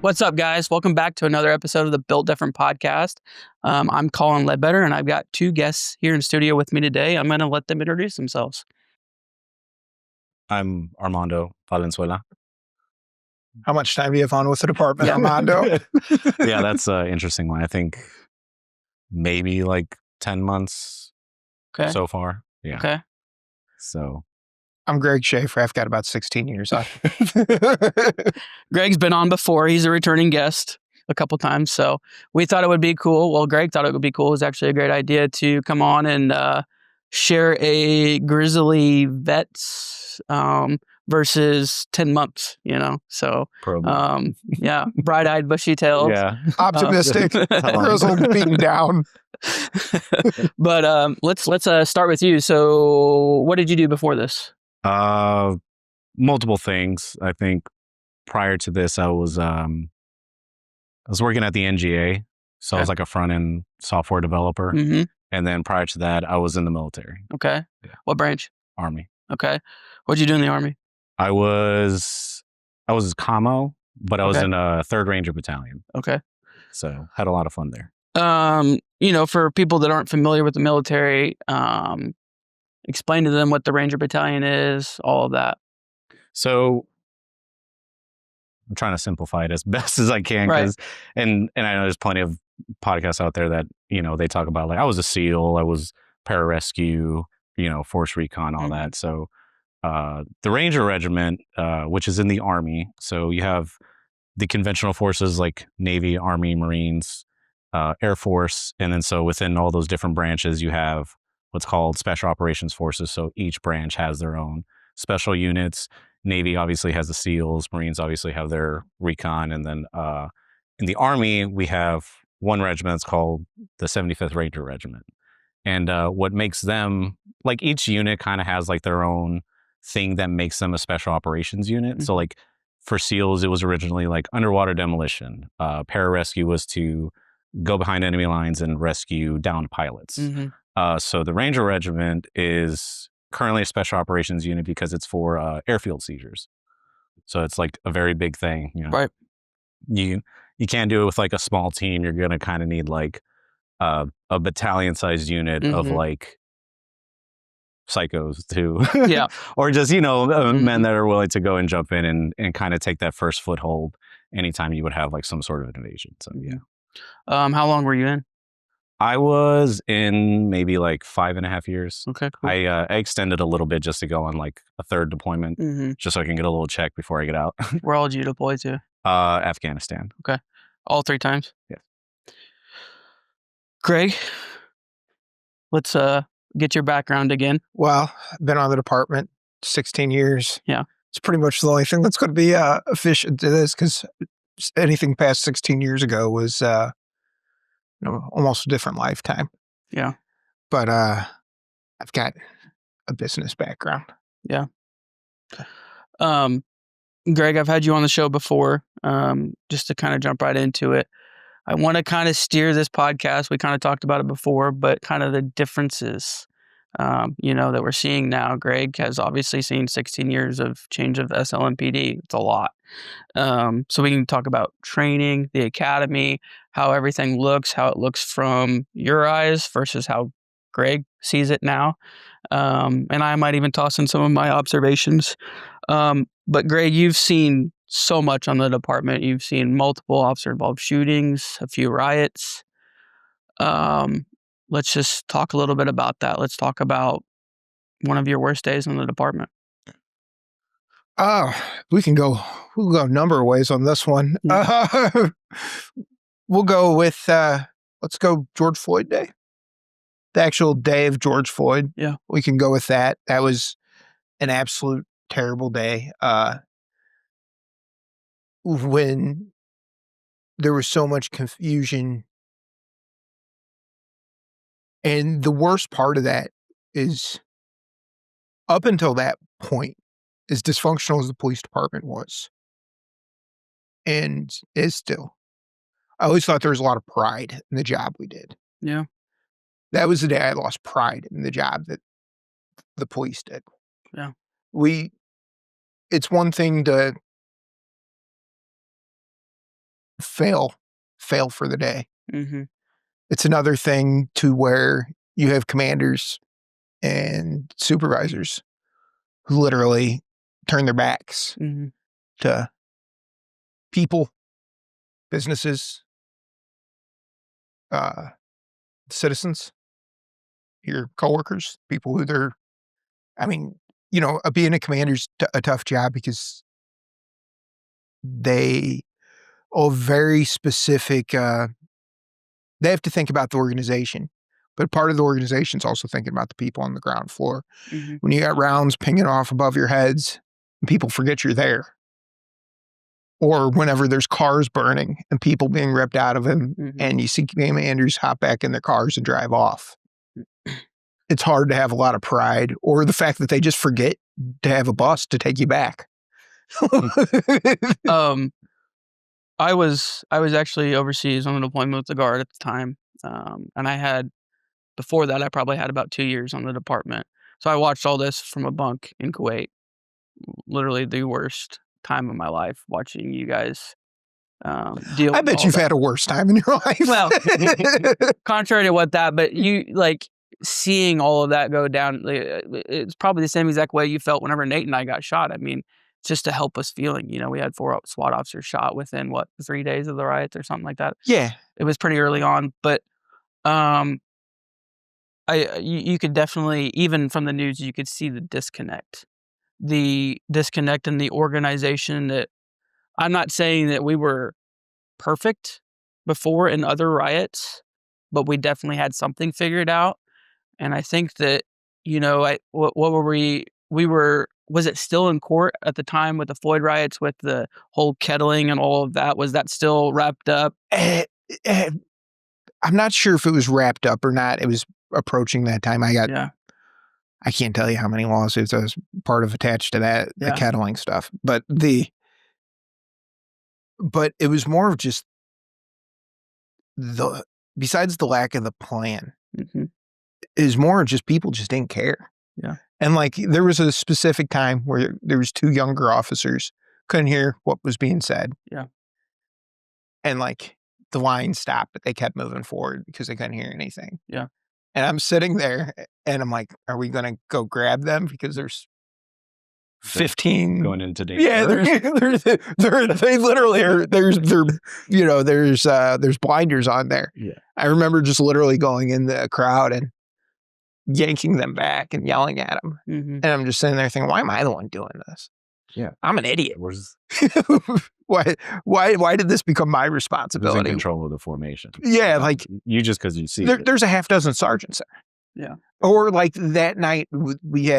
What's up, guys? Welcome back to another episode of the Built Different podcast. I'm Colin Ledbetter, and I've got two guests here in studio with me today. I'm going to let them introduce themselves. I'm Armando Valenzuela. How much time do you have on with the department, Armando? Yeah, that's an interesting one. I think maybe like 10 months so far. Yeah. Okay. So I'm Greg Schaeffer. I've got about 16 years on. Greg's been on before. He's a returning guest a couple times. So we thought it would be cool. Well, Greg thought it would be cool. It was actually a great idea to come on and share a grizzly vets versus 10 months, you know? So, yeah, bright-eyed, bushy-tailed. Yeah. Optimistic, grizzled, beaten down. But let's start with you. So what did you do before this? Multiple things. I think prior to this, I was working at the NGA. So I was like a front-end software developer. Mm-hmm. And then prior to that, I was in the military. Okay. Yeah. What branch? Army. Okay. What'd you do in the Army? I was commo, but I was in a 3rd Ranger Battalion. Okay. So had a lot of fun there. You know, for people that aren't familiar with the military, explain to them what the Ranger Battalion is, all of that. So I'm trying to simplify it as best as I can, because and I know there's plenty of podcasts out there that, you know, they talk about, like, I was a SEAL, I was pararescue, you know, force recon, all that. So the Ranger Regiment, which is in the Army, so you have the conventional forces like Navy, Army, Marines, Air Force, and then so within all those different branches, you have what's called Special Operations Forces. So each branch has their own special units. Navy obviously has the SEALs, Marines obviously have their recon, and then in the Army, we have one regiment that's called the 75th Ranger Regiment. And what makes them, like, each unit kind of has like their own thing that makes them a special operations unit. So like for SEALs, it was originally like underwater demolition. Pararescue was to go behind enemy lines and rescue downed pilots. So the Ranger Regiment is currently a special operations unit because it's for airfield seizures. So it's like a very big thing. You know? Right. You can't do it with like a small team. You're going to kind of need like a battalion-sized unit of like psychos too. Yeah. Or just, you know, men that are willing to go and jump in and kind of take that first foothold anytime you would have like some sort of invasion. So yeah. How long were you in? I was in maybe like 5.5 years. Okay, cool. I extended a little bit just to go on like a 3rd deployment, just so I can get a little check before I get out. Where all did you deploy to? Afghanistan. Okay. All 3 times? Yes. Greg, let's get your background again. Well, I've been on the department 16 years. Yeah. It's pretty much the only thing that's going to be efficient to this, because anything past 16 years ago was you know, almost a different lifetime. Yeah. But I've got a business background. Yeah. Greg, I've had you on the show before, just to kind of jump right into it. I want to kind of steer this podcast. We kind of talked about it before, but kind of the differences, you know, that we're seeing now. Greg has obviously seen 16 years of change of SLMPD. It's a lot. So we can talk about training, the academy, how everything looks, how it looks from your eyes versus how Greg sees it now. And I might even toss in some of my observations. But Greg, you've seen so much on the department. You've seen multiple officer-involved shootings, a few riots. Let's just talk a little bit about that. Let's talk about one of your worst days in the department. We'll go a number of ways on this one. We'll go with, let's go George Floyd Day. The actual day of George Floyd. Yeah. We can go with that. That was an absolute terrible day. When there was so much confusion. And the worst part of that is, up until that point, as dysfunctional as the police department was, and is still, I always thought there was a lot of pride in the job we did. Yeah. That was the day I lost pride in the job that the police did. Yeah. it's one thing to fail for the day. Mm-hmm. It's another thing to where you have commanders and supervisors who literally turn their backs Mm-hmm. to people, businesses, citizens, your coworkers, people who they're, I mean, being a commander's a tough job because they are very specific, they have to think about the organization, but part of the organization is also thinking about the people on the ground floor. Mm-hmm. When you got rounds pinging off above your heads and people forget you're there, or whenever there's cars burning and people being ripped out of them, Mm-hmm. and you see commanders hop back in their cars and drive off, it's hard to have a lot of pride, or the fact that they just forget to have a bus to take you back. I was actually overseas on an deployment with the Guard at the time, and before that I probably had about 2 years on the department. So I watched all this from a bunk in Kuwait. Literally the worst time of my life watching you guys deal. I bet with you've all had a worse time in your life. Well, contrary to what but you like seeing all of that go down. It's probably the same exact way you felt whenever Nate and I got shot. I mean, just a helpless feeling. We had 4 SWAT officers shot within 3 days of the riots or something like that. Yeah, It was pretty early on, but you could definitely, even from the news, you could see the disconnect in the organization. That I'm not saying that we were perfect before in other riots, but we definitely had something figured out. And I think that, what were we was it still in court at the time with the Floyd riots, with the whole kettling and all of that? Was that still wrapped up? I'm not sure if it was wrapped up or not. It was approaching that time. I can't tell you how many lawsuits I was part of attached to that, the kettling stuff. But it was more of just besides the lack of the plan, Mm-hmm. is more just people just didn't care. Yeah. And there was a specific time where there was 2 younger officers couldn't hear what was being said. Yeah. And the line stopped, but they kept moving forward because they couldn't hear anything. Yeah. And I'm sitting there and I'm like, are we going to go grab them? Because there's 15 going into danger. Yeah, they literally are. There's blinders on there. Yeah. I remember just literally going in the crowd and yanking them back and yelling at them. Mm-hmm. And I'm just sitting there thinking, why am I the one doing this? Yeah, I'm an idiot. Why did this become my responsibility? Who's in control of the formation? Yeah, you just because you see there's a half dozen sergeants there. Yeah. Or that night we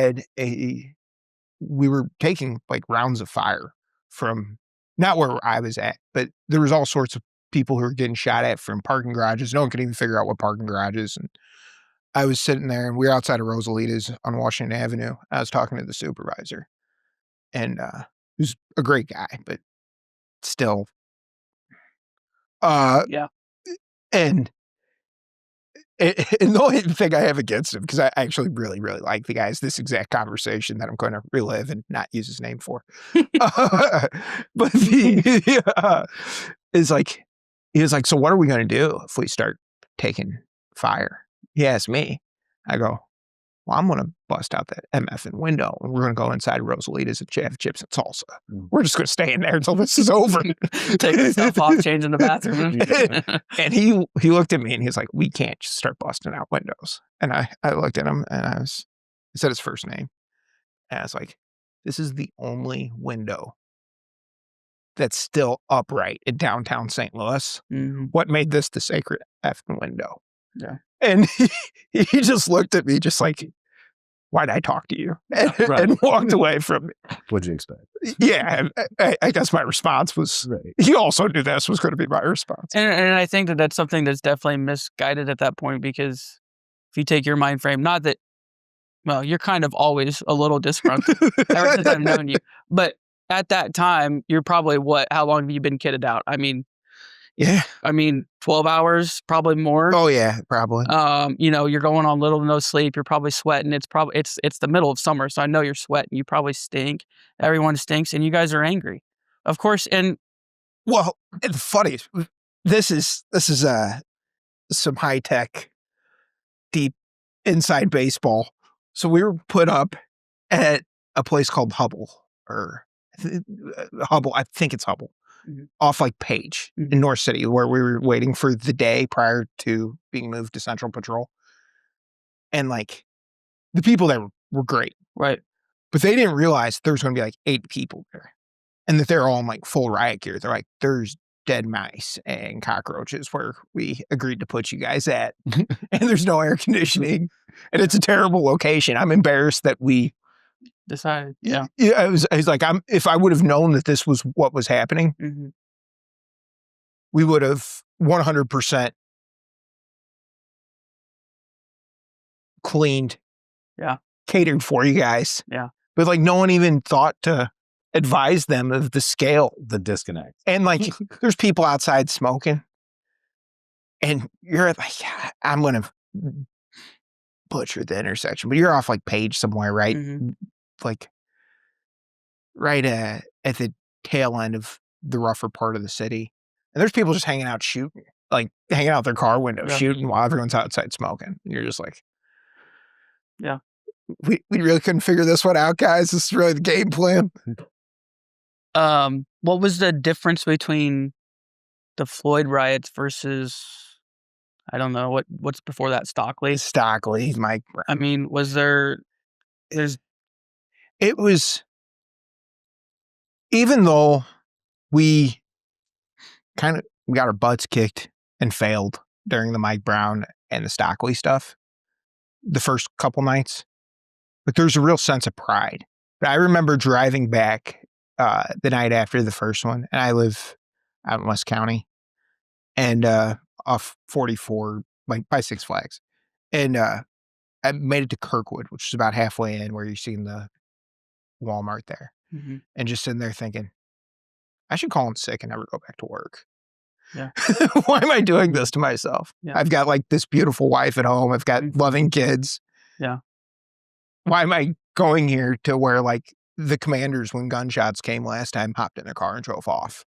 were taking rounds of fire from not where I was at, but there was all sorts of people who were getting shot at from parking garages. No one could even figure out what parking garage is. And I was sitting there and we were outside of Rosalita's on Washington Avenue. I was talking to the supervisor and who's a great guy, but still. Yeah. And the only thing I have against him, because I actually really, really like the guy, is this exact conversation that I'm going to relive and not use his name for. But is he was like, so what are we going to do if we start taking fire? He asked me. I go, well, I'm going to bust out that MF in window and we're going to go inside Rosalita's and have chips and salsa. We're just going to stay in there until this is over. Take the stuff off, change in the bathroom. And he looked at me and he was like, we can't just start busting out windows. And I looked at him and I said his first name. And I was like, this is the only window that's still upright in downtown St. Louis. Mm-hmm. What made this the sacred effing window? Yeah. And he just looked at me just like, why'd I talk to you? And walked away from me. What'd you expect? Yeah. And I guess my response was, he also knew this was going to be my response. And I think that that's something that's definitely misguided at that point, because if you take your mind frame, not that, well, you're kind of always a little disgruntled ever since I've known you. But at that time, you're probably how long have you been kitted out? I mean, Yeah. I mean, 12 hours, probably more. Oh yeah, probably. You know, you're going on little to no sleep. You're probably sweating. It's the middle of summer, so I know you're sweating. You probably stink. Everyone stinks, and you guys are angry, of course. And Well, it's funny. This is some high tech, deep inside baseball. So we were put up at a place called Hubble or Hubble. I think it's Hubble, off like Page in North City, where we were waiting for the day prior to being moved to Central Patrol. And like the people there were great, right, but they didn't realize there was going to be like 8 people there, and that they're all in like full riot gear. They're like, "There's dead mice and cockroaches where we agreed to put you guys at, and there's no air conditioning, and it's a terrible location." I'm embarrassed that we decided. Yeah. I was like, if I would have known that this was what was happening, we would have 100% cleaned, catered for you guys. Yeah. But like, no one even thought to advise them of the scale, the disconnect. and like, there's people outside smoking, and you're like, I'm gonna butcher the intersection, but you're off like Page somewhere, right? Like right at the tail end of the rougher part of the city. And there's people just hanging out shooting, like hanging out their car window shooting while everyone's outside smoking. And you're just like, we really couldn't figure this one out, guys. This is really the game plan. What was the difference between the Floyd riots versus, I don't know, what's before that, Stockley? Mike Brown. I mean, it was, even though we got our butts kicked and failed during the Mike Brown and the Stockley stuff the first couple nights, but there's a real sense of pride. But I remember driving back the night after the first one, and I live out in West County, and off 44, like by Six Flags, and I made it to Kirkwood, which is about halfway in where you're seeing the Walmart there, and just sitting there thinking, I should call in sick and never go back to work. Yeah. Why am I doing this to myself? Yeah. I've got like this beautiful wife at home. I've got loving kids. Yeah. Why am I going here to where like the commanders, when gunshots came last time, hopped in their car and drove off?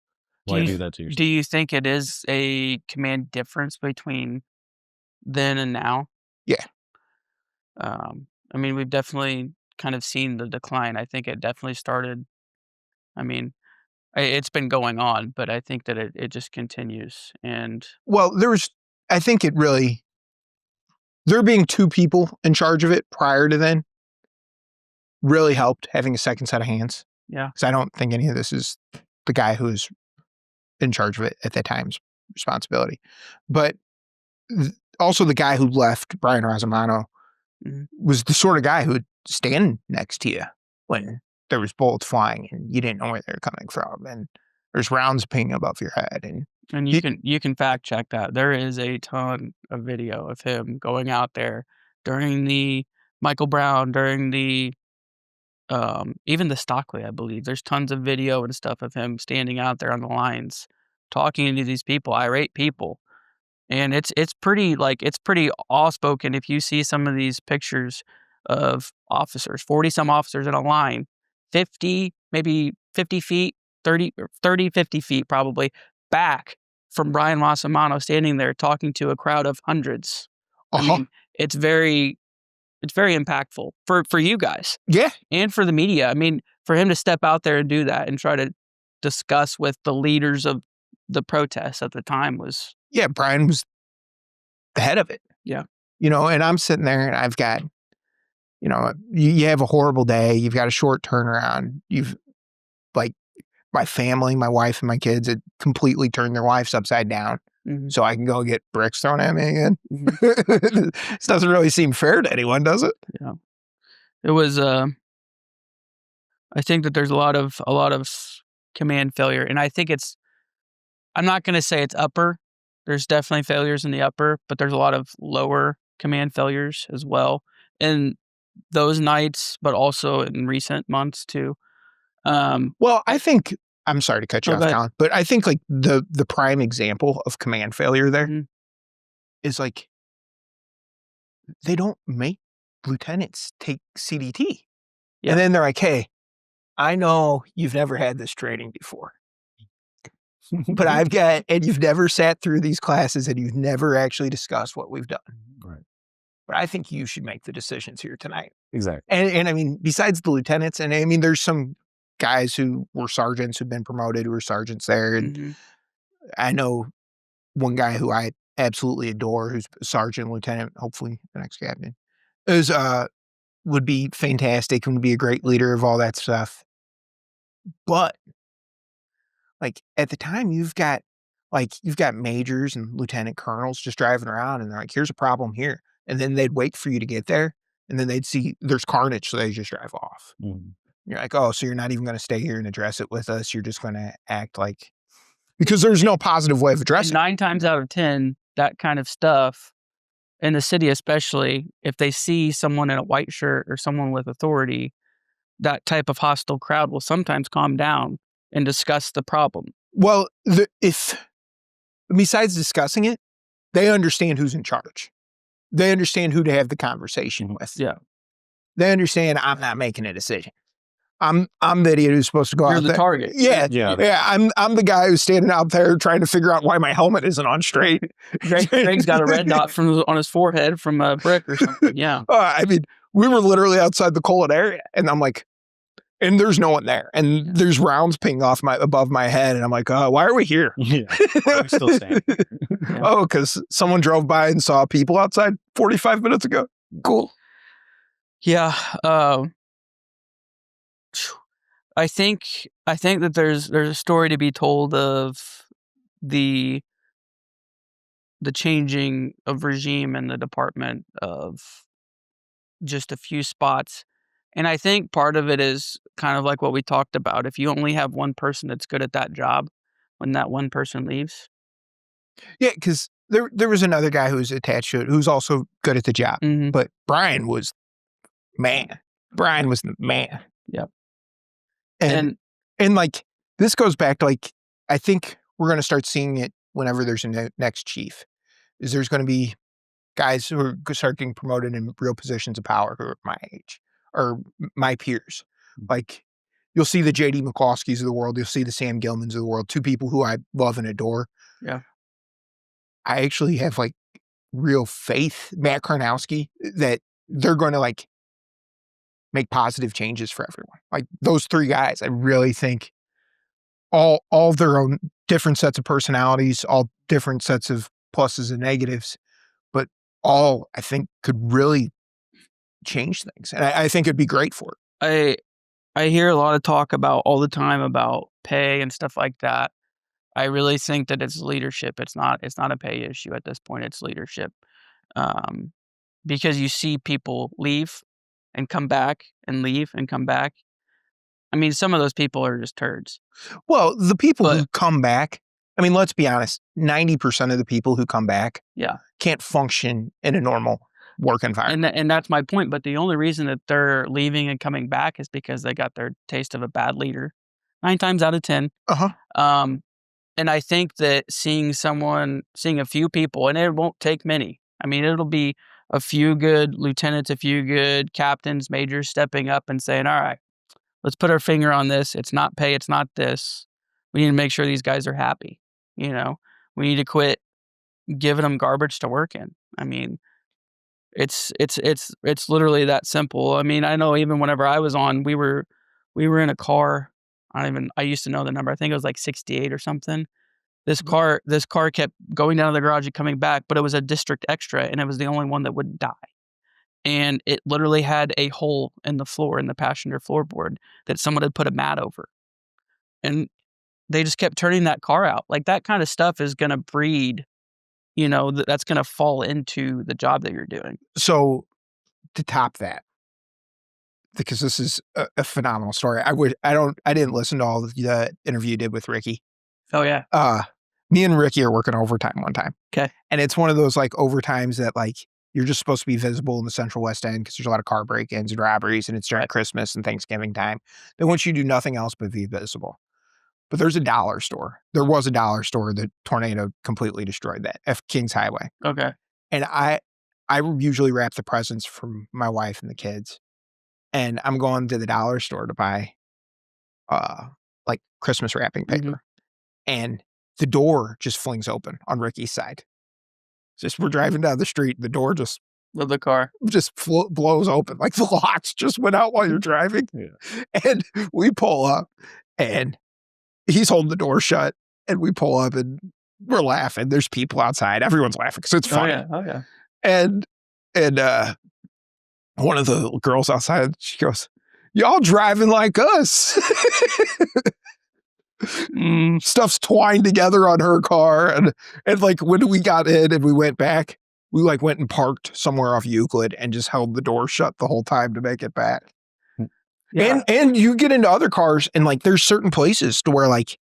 Why do that to yourself? Do you think it is a command difference between then and now? Yeah. I mean, we've definitely kind of seen the decline. I think it definitely started. I mean, it's been going on, but I think that it just continues. And well, I think there being 2 people in charge of it prior to then really helped, having a second set of hands. Yeah. Because I don't think any of this is the guy who's in charge of it at that time's responsibility. But also the guy who left, Brian Rosamano, was the sort of guy who would stand next to you when there was bullets flying and you didn't know where they were coming from, and there's rounds pinging above your head, and you can fact check that. There is a ton of video of him going out there during the Michael Brown, during the even the Stockley, I believe. There's tons of video and stuff of him standing out there on the lines, talking to these people, irate people. And it's pretty awe-spoken if you see some of these pictures of officers, 40 some officers in a line, 50, maybe 50 feet, 30, 50 feet probably back from Brian Rosamano standing there talking to a crowd of hundreds. I mean, it's very impactful for you guys. Yeah. And for the media. I mean, for him to step out there and do that and try to discuss with the leaders of the protests at the time was... Yeah, Brian was the head of it. Yeah. And I'm sitting there and I've got, you have a horrible day. You've got a short turnaround. You've like my family, my wife and my kids had completely turned their lives upside down. So I can go get bricks thrown at me again. This doesn't really seem fair to anyone, does it? Yeah. It was, I think that there's a lot of command failure, and I think I'm not going to say it's upper. There's definitely failures in the upper, but there's a lot of lower command failures as well in those nights, but also in recent months too. Well, I think I'm sorry to cut you off, Colin, but I think like the prime example of command failure there is like they don't make lieutenants take CDT. Yeah. And then they're like, hey, I know you've never had this training before, but and you've never sat through these classes and you've never actually discussed what we've done. Right. But I think you should make the decisions here tonight. Exactly. And I mean, besides the lieutenants, and I mean, there's some guys who were sergeants who've been promoted, who are sergeants there. And I know one guy who I absolutely adore, who's a sergeant, lieutenant, hopefully the next captain, would be fantastic and would be a great leader of all that stuff. But like at the time you've got majors and lieutenant colonels just driving around and they're like, here's a problem here. And then they'd wait for you to get there and then they'd see there's carnage. So they just drive off. You're like, oh, so you're not even going to stay here and address it with us. You're just going to act like, because there's no positive way of addressing it. 9 times out of 10, that kind of stuff in the city, especially if they see someone in a white shirt or someone with authority, that type of hostile crowd will sometimes calm down and discuss the problem. Well, if besides discussing it, they understand who's in charge. They understand who to have the conversation with. Yeah. They understand I'm not making a decision. I'm the idiot who's supposed to go out there. You're the target. Yeah. I'm the guy who's standing out there trying to figure out why my helmet isn't on straight. Greg's got a red dot on his forehead from a brick or something. Yeah. I mean, we were literally outside the Colon area, and I'm like, and there's no one there, and there's rounds pinging off above my head, and I'm like, why are we here? Yeah, I'm still standing. Oh, because someone drove by and saw people outside 45 minutes ago. Cool. Yeah. I think that there's a story to be told of the changing of regime in the department of just a few spots. And I think part of it is kind of like what we talked about. If you only have one person that's good at that job, when that one person leaves. Yeah, because there was another guy who was attached to it who's also good at the job. But Brian was man. Brian was the man. Yep. And like, this goes back to like, I think we're going to start seeing it whenever there's a next chief, is there's going to be guys who are start getting promoted in real positions of power who are my age or my peers. Like, you'll see the J.D. McCloskeys of the world. You'll see the Sam Gilmans of the world, 2 people who I love and adore. Yeah. I actually have like real faith, Matt Karnowski, that they're going to like make positive changes for everyone. Like those 3 guys, I really think all of their own different sets of personalities, all different sets of pluses and negatives, but all I think could really change things. And I think it'd be great for it. I hear a lot of talk about all the time about pay and stuff like that. I really think that it's leadership. It's not a pay issue at this point. It's leadership. Because you see people leave and come back and leave and come back. I mean, some of those people are just turds. Well, the people who come back, I mean, let's be honest, 90% of the people who come back can't function in a normal work environment. And that's my point. But the only reason that they're leaving and coming back is because they got their taste of a bad leader 9 times out of 10. And I think that seeing a few people, and it won't take many. I mean, it'll be a few good lieutenants, a few good captains, majors stepping up and saying, all right, let's put our finger on this. It's not pay. It's not this. We need to make sure these guys are happy. You know, we need to quit giving them garbage to work in. I mean, it's literally that simple. I mean, I know even whenever I was on, we were in a car. I used to know the number. I think it was like 68 or something. This car kept going down to the garage and coming back, but it was a district extra and it was the only one that wouldn't die. And it literally had a hole in the floor, in the passenger floorboard, that someone had put a mat over. And they just kept turning that car out. Like, that kind of stuff is going to breed, that's going to fall into the job that you're doing. So to top that, because this is a phenomenal story. I didn't listen to all the interview you did with Ricky. Oh yeah. Me and Ricky are working overtime one time. Okay. And it's one of those like overtimes that like you're just supposed to be visible in the Central West End because there's a lot of car break-ins and robberies and it's during Christmas and Thanksgiving time. They want you to do nothing else but be visible. But there's a dollar store. There was a dollar store. The tornado completely destroyed that, F Kings Highway. Okay. And I usually wrap the presents for my wife and the kids. And I'm going to the dollar store to buy like Christmas wrapping paper. And the door just flings open on Ricky's side. Just we're driving down the street, the door just Of the car. just blows open. Like the locks just went out while you're driving. And we pull up and he's holding the door shut. And we pull up and we're laughing. There's people outside. Everyone's laughing because it's funny. Oh yeah. And one of the girls outside, she goes, "Y'all driving like us." Stuff's twined together on her car. And like when we got in and we went back, we like went and parked somewhere off Euclid and just held the door shut the whole time to make it back. Yeah. And you get into other cars and like there's certain places to where like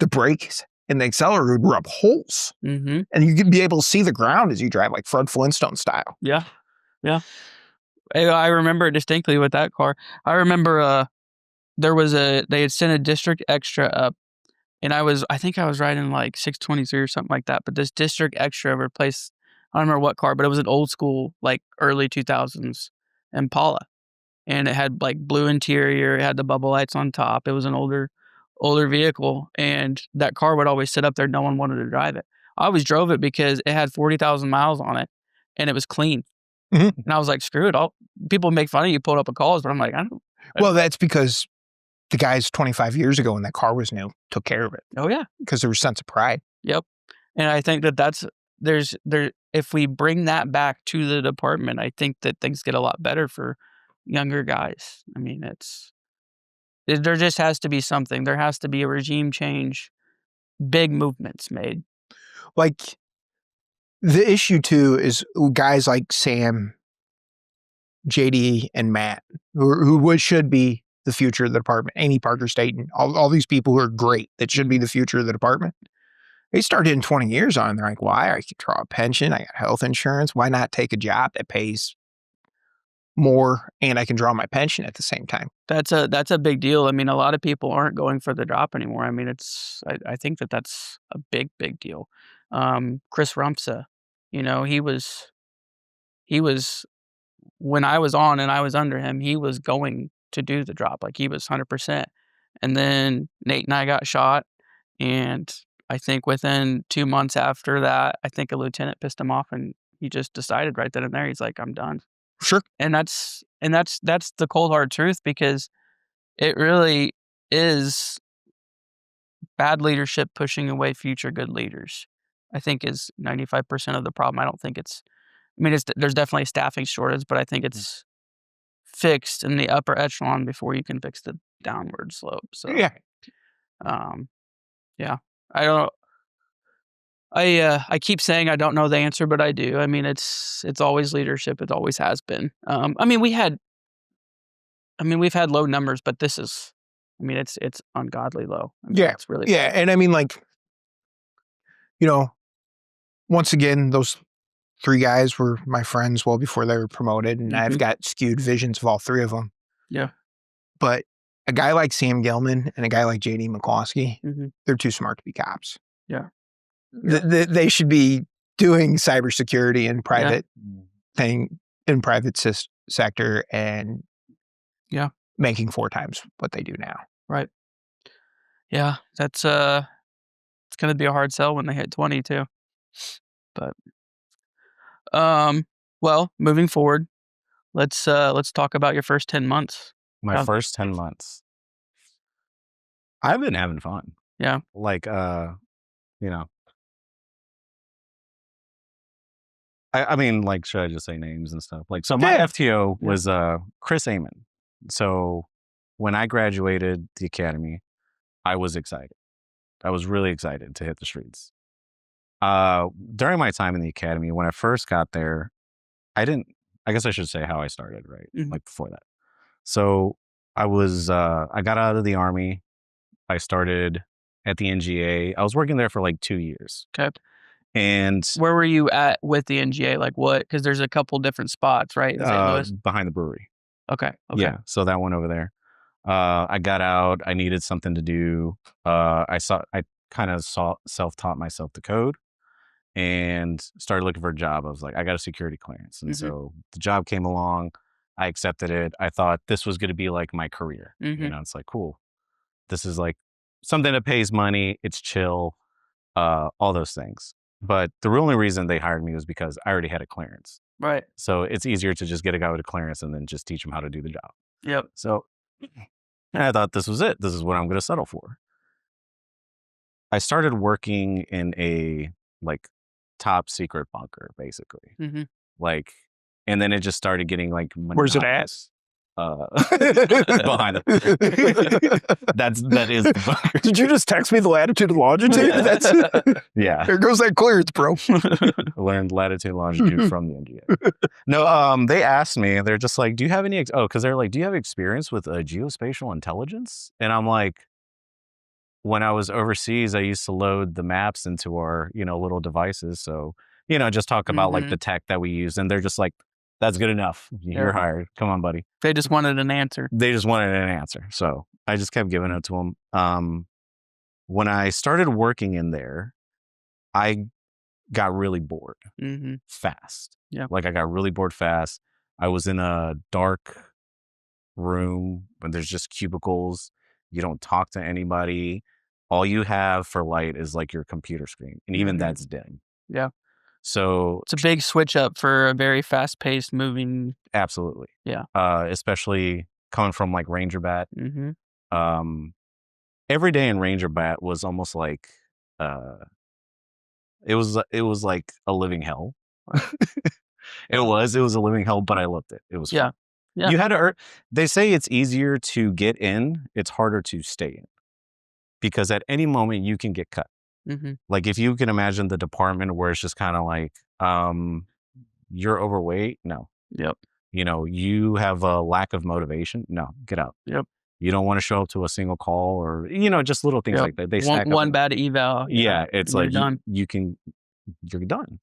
the brakes and the accelerator would rub holes. And you could be able to see the ground as you drive, like Fred Flintstone style. Yeah. I remember distinctly with that car. I remember they had sent a district extra up, and I think I was riding like 623 or something like that. But this district extra replaced, I don't remember what car, but it was an old school, like early 2000s Impala. And it had like blue interior. It had the bubble lights on top. It was an older vehicle. And that car would always sit up there. No one wanted to drive it. I always drove it because it had 40,000 miles on it and it was clean. And I was like, screw it. People make fun of you pulled up a calls, but I'm like, I don't. Well, that's because the guys 25 years ago when that car was new took care of it. Oh yeah. Because there was a sense of pride. Yep. And I think if we bring that back to the department, I think that things get a lot better for younger guys. I mean, there just has to be something. There has to be a regime change, big movements made. Like the issue too is guys like Sam, JD, and Matt, who should be the future of the department. Amy Parker Staten, all these people who are great that should be the future of the department. They started in 20 years on. They're like, why? I can draw a pension. I got health insurance. Why not take a job that pays more and I can draw my pension at the same time? That's a big deal. I mean, a lot of people aren't going for the drop anymore. I mean, I think that's a big deal. Chris Rumpsa, he was when I was on and I was under him, he was going to do the drop. Like he was 100%. And then Nate and I got shot. And I think within 2 months after that, I think a lieutenant pissed him off and he just decided right then and there, he's like, I'm done. Sure. And that's the cold hard truth, because it really is bad leadership pushing away future good leaders, I think is 95% of the problem. I don't think there's definitely a staffing shortage, but I think it's fixed in the upper echelon before you can fix the downward slope. So yeah. I don't. I keep saying I don't know the answer, but I do. I mean, it's always leadership. It always has been. We've had low numbers, but this is, it's ungodly low. It's really low. And I mean, like, once again, those 3 guys were my friends well before they were promoted, and I've got skewed visions of all 3 of them. Yeah. But a guy like Sam Gilman and a guy like JD McCloskey, they're too smart to be cops. Yeah. They should be doing cybersecurity and private thing in private sector and making 4 times what they do now. Right. Yeah, that's it's going to be a hard sell when they hit 20 too. But well, moving forward, let's talk about your first 10 months. My first 10 months. I've been having fun. Yeah. Like I mean, like, should I just say names and stuff? Like, so my FTO was Chris Amon. So when I graduated the academy, I was excited. I was really excited to hit the streets. During my time in the academy, when I first got there, I guess I should say how I started, right? Like before that. So I got out of the Army. I started at the NGA. I was working there for like 2 years. Okay. And where were you at with the NGA? Like what? Because there's a couple different spots, right? Behind the brewery. Okay. Yeah. So that one over there. I got out. I needed something to do. I kind of self-taught myself to code and started looking for a job. I was like, I got a security clearance. And so the job came along. I accepted it. I thought this was going to be like my career. It's like, cool. This is like something that pays money. It's chill, all those things. But the only reason they hired me was because I already had a clearance. Right. So it's easier to just get a guy with a clearance and then just teach him how to do the job. Yep. So I thought this was it. This is what I'm going to settle for. I started working in a like top secret bunker, basically. Like, and then it just started getting like Where's it at? Behind it. That is the bunker. Did you just text me the latitude and longitude? Yeah. There goes that clearance, bro. Learned latitude and longitude from the NGA. No, they asked me, they're just like, do you have any, because they're like, do you have experience with geospatial intelligence? And I'm like, when I was overseas, I used to load the maps into our, little devices. So, just talk about like the tech that we use. And they're just like, that's good enough. You're hired. Come on, buddy. They just wanted an answer. So I just kept giving it to them. When I started working in there, I got really bored fast. Yeah. Like I got really bored fast. I was in a dark room when there's just cubicles. You don't talk to anybody. All you have for light is like your computer screen. And even that's dim. Yeah. So it's a big switch up for a very fast paced moving. Absolutely. Yeah. Especially coming from like Ranger Bat. Every day in Ranger Bat was almost like it was like a living hell. It was a living hell, but I loved it. It was fun. Yeah. You had to they say it's easier to get in, it's harder to stay in. Because at any moment you can get cut. Like if you can imagine the department where it's just kind of like, you're overweight. No. Yep. You have a lack of motivation. No, get out. Yep. You don't want to show up to a single call or, just little things like that. They stack one bad eval. Yeah. It's like, you're done.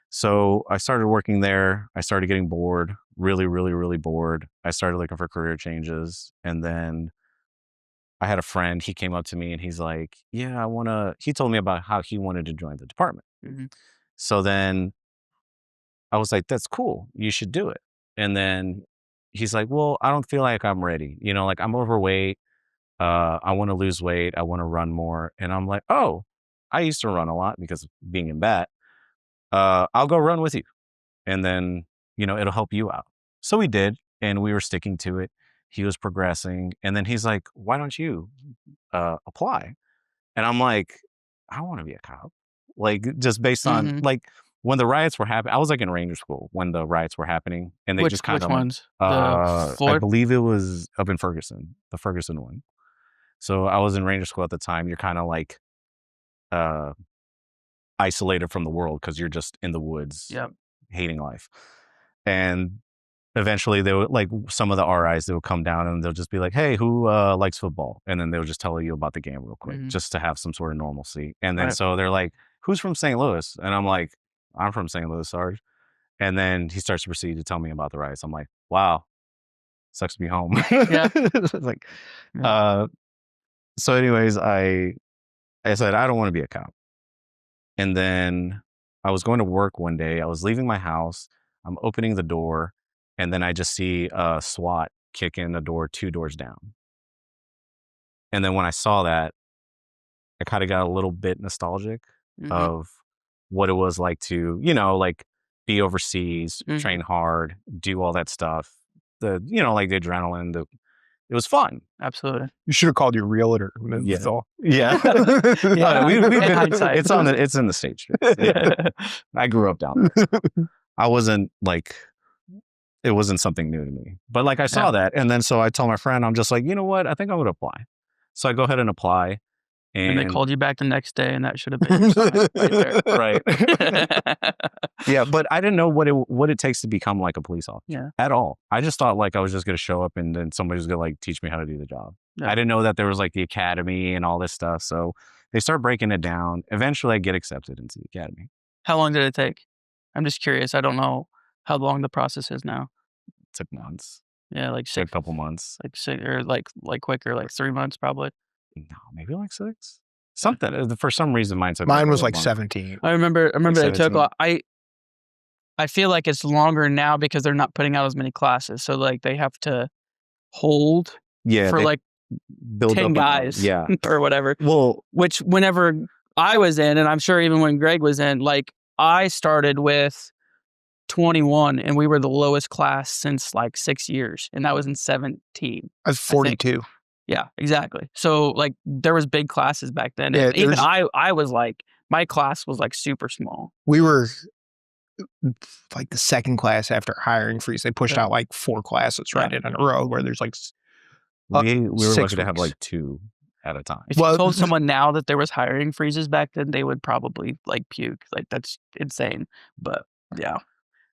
So I started working there. I started getting bored, really, really, really bored. I started looking for career changes. And then I had a friend, he came up to me and he's like, yeah, he told me about how he wanted to join the department. So then I was like, that's cool. You should do it. And then he's like, well, I don't feel like I'm ready. Like I'm overweight. I want to lose weight. I want to run more. And I'm like, oh, I used to run a lot because of being in bat. I'll go run with you. And then, it'll help you out. So we did. And we were sticking to it. He was progressing. And then he's like, why don't you apply? And I'm like, I want to be a cop. Like, just based on, like, when the riots were happening, I was like in Ranger School when the riots were happening. And they just kind of. Which ones? I believe it was up in Ferguson, the Ferguson one. So I was in Ranger School at the time. You're kind of like isolated from the world because you're just in the woods, hating life. And eventually they would, like, some of the RIs, they would come down and they'll just be like, hey, who likes football? And then they'll just tell you about the game real quick, just to have some sort of normalcy. And then so they're like, who's from St. Louis? And I'm like, I'm from St. Louis, Sarge. And then he starts to proceed to tell me about the riots. I'm like, wow, sucks to be home. Like, so anyways, I said, I don't want to be a cop. And then I was going to work one day. I was leaving my house. I'm opening the door. And then I just see a SWAT kick in the door 2 doors down. And then when I saw that, I kind of got a little bit nostalgic of what it was like to, like be overseas, train hard, do all that stuff. Like the adrenaline, it was fun. Absolutely. You should have called your realtor. Yeah. Yeah. It's in the stage. Yeah. I grew up down there. So I wasn't like, it wasn't something new to me. But like I saw that. And then so I told my friend, I'm just like, you know what? I think I would apply. So I go ahead and apply. And they called you back the next day, and that should have been right there. Right. Yeah, but I didn't know what it takes to become like a police officer at all. I just thought like I was just going to show up and then somebody was going to like teach me how to do the job. Yeah. I didn't know that there was like the academy and all this stuff. So they start breaking it down. Eventually I get accepted into the academy. How long did it take? I'm just curious. I don't know how long the process is now. It took months. Yeah, like a couple months. Like 6 or like quicker, like 3 months probably. No, maybe like 6. Something for some reason mine took. Mine like was a like month. 17. I remember they took 17. I feel like it's longer now because they're not putting out as many classes. So like they have to hold for they like build 10 up guys yeah. or whatever. Well, Which whenever I was in, and I'm sure even when Greg was in, like I started with 21 and we were the lowest class since like 6 years, and that was in 17. I was 42. Yeah, exactly. So like there was big classes back then. Yeah, And even I was like, my class was like super small. We were like the second class after hiring freeze. They pushed out like 4 classes right in a row where there's like we were 6 lucky to have weeks. like 2 at a time. If you told someone now that there was hiring freezes back then, they would probably like puke. Like that's insane. But yeah.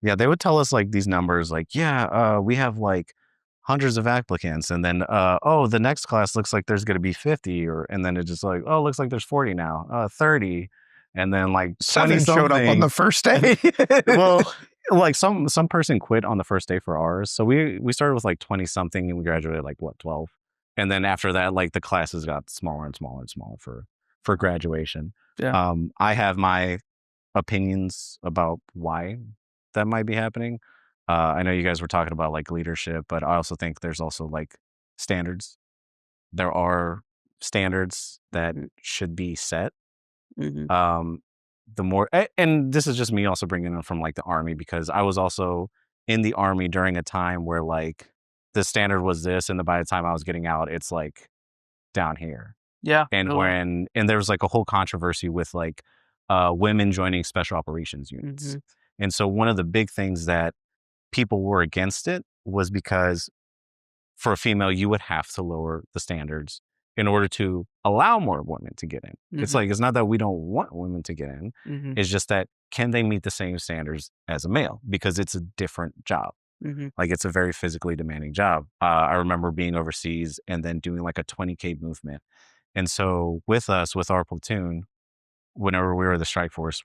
Yeah, they would tell us like these numbers like, we have like hundreds of applicants, and then the next class looks like there's going to be 50, and then it's just like, oh, looks like there's 40 now, 30, and then like 7 showed up on the first day. Well, like some person quit on the first day for ours, so we started with like 20 something, and we graduated like 12, and then after that, like the classes got smaller and smaller and smaller for graduation. Yeah. I have my opinions about why that might be happening. I know you guys were talking about like leadership, but I also think there's also like standards. There are standards that should be set. Mm-hmm. The more, and this is just me also bringing it from like the Army, because I was also in the Army during a time where like the standard was this, and by the time I was getting out, it's like down here. Yeah. And there was like a whole controversy with like women joining special operations units. Mm-hmm. And so one of the big things that people were against it was because for a female, you would have to lower the standards in order to allow more women to get in. Mm-hmm. It's like, it's not that we don't want women to get in. Mm-hmm. It's just that, can they meet the same standards as a male? Because it's a different job. Mm-hmm. Like it's a very physically demanding job. I remember being overseas and then doing like a 20K movement. And so with our platoon, whenever we were the strike force,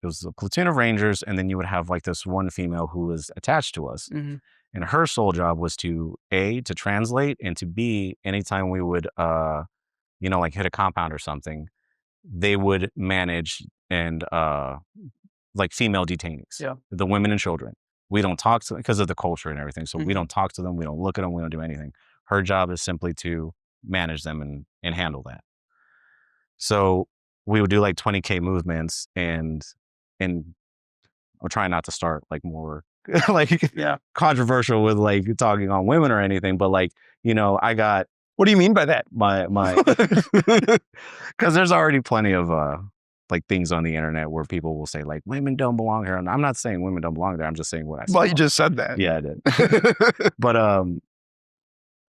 it was a platoon of Rangers, and then you would have like this one female who was attached to us. Mm-hmm. And her sole job was to A, to translate, and to B, anytime we would, like hit a compound or something, they would manage and like female detainees, the women and children. We don't talk to them because of the culture and everything. So we don't talk to them. We don't look at them. We don't do anything. Her job is simply to manage them and handle that. So we would do like 20K movements, and I'm trying not to start like more like controversial with like talking on women or anything, but like, I got. What do you mean by that? My because there's already plenty of like things on the internet where people will say like women don't belong here, and I'm not saying women don't belong there. I'm just saying what I saw. Well, you just said that. Yeah, I did. But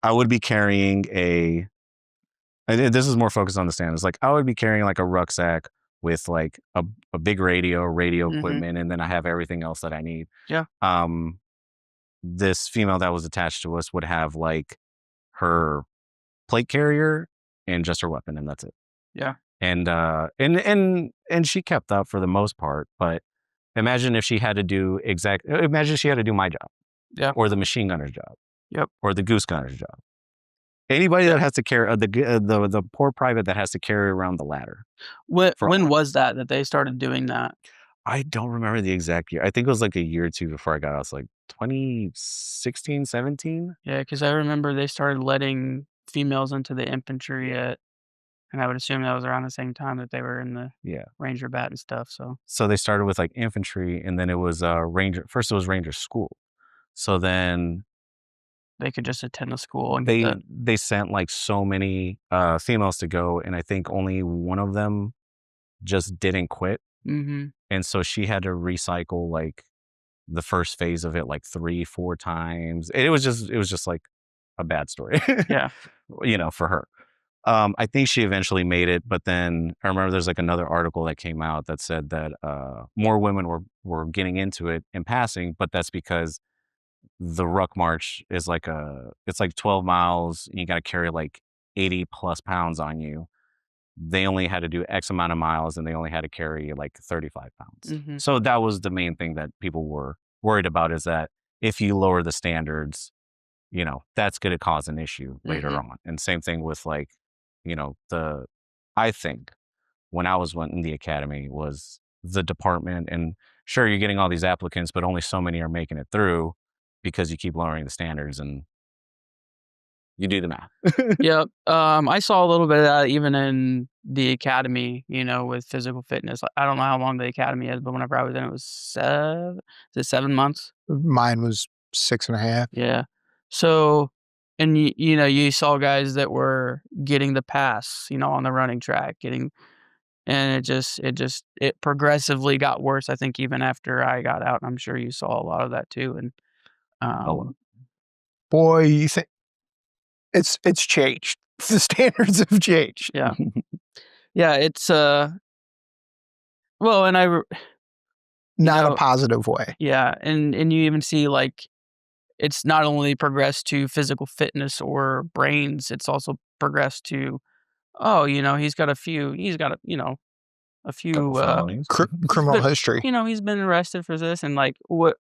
I would be carrying this is more focused on the standards. Like I would be carrying like a rucksack with like a big radio equipment, and then I have everything else that I need. Yeah. This female that was attached to us would have like her plate carrier and just her weapon, and that's it. Yeah. And she kept up for the most part, but imagine if she had to do my job. Yeah. Or the machine gunner's job. Yep. Or the goose gunner's job. Anybody that has to carry the poor private that has to carry around the ladder. When was that they started doing that? I don't remember the exact year. I think it was like a year or two before I got out. It was like 2016, 17. Yeah, because I remember they started letting females into the infantry and I would assume that was around the same time that they were in the Ranger bat and stuff. So they started with like infantry, and then it was Ranger. First it was Ranger school. So then they could just attend the school. And they sent like so many females to go, and I think only one of them just didn't quit. Mm-hmm. And so she had to recycle like the first phase of it like 3-4 times. And it was just like a bad story. Yeah. For her. I think she eventually made it, but then I remember there's like another article that came out that said that more women were getting into it and passing, but that's because the ruck march is it's like 12 miles, and you got to carry like 80 plus pounds on you. They only had to do X amount of miles, and they only had to carry like 35 pounds. Mm-hmm. So that was the main thing that people were worried about, is that if you lower the standards, you know, that's going to cause an issue later on. And same thing with like, you know, I think when I was in the academy was the department, and sure, you're getting all these applicants, but only so many are making it through because you keep lowering the standards and you do the math. Yep. I saw a little bit of that even in the academy, you know, with physical fitness. I don't know how long the academy is, but whenever I was in, it was 7 months? Mine was 6.5. Yeah. So, and you know, you saw guys that were getting the pass, you know, on the running track, and it progressively got worse. I think even after I got out, I'm sure you saw a lot of that too. And, boy, you think it's changed. The standards have changed. Yeah. Yeah. It's, well, and not a positive way. Yeah. And you even see like, it's not only progressed to physical fitness or brains, it's also progressed to, oh, you know, he's got a few criminal history. You know, he's been arrested for this, and like,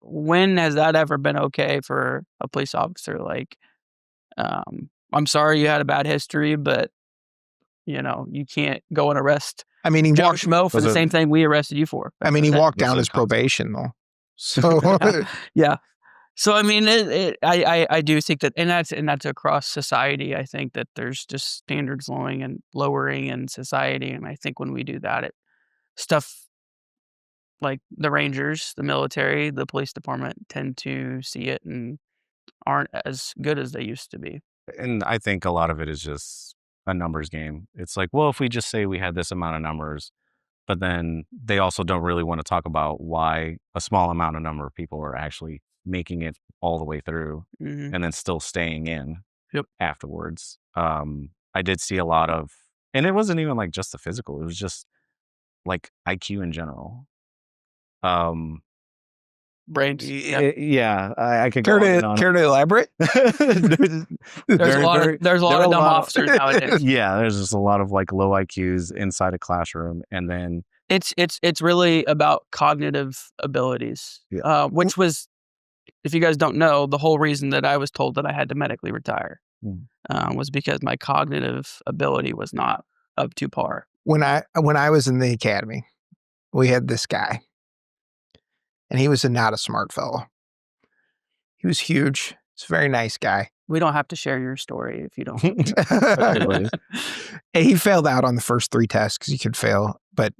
when has that ever been okay for a police officer? Like, I'm sorry you had a bad history, but you know, you can't go and arrest. I mean, he Joe walked Schmo for the same thing we arrested you for. I mean, he walked down his probation though. So yeah. So I mean, I do think that, and that's across society. I think that there's just standards lowering in society, and I think when we do that, stuff like the Rangers, the military, the police department tend to see it and aren't as good as they used to be. And I think a lot of it is just a numbers game. It's like, well, if we just say we had this amount of numbers, but then they also don't really want to talk about why a small amount of number of people are actually making it all the way through and then still staying in afterwards. I did see a lot of, and it wasn't even like just the physical, it was just like IQ in general. Brains. Yeah, I could care to elaborate. There's a lot of dumb officers nowadays. Yeah, there's just a lot of like low IQs inside a classroom, and then it's really about cognitive abilities, which was, if you guys don't know, the whole reason that I was told that I had to medically retire was because my cognitive ability was not up to par. When I was in the academy, we had this guy, and he was not a smart fellow. He was huge. He's a very nice guy. We don't have to share your story if you don't. He failed out on the first 3 tests because he could fail, but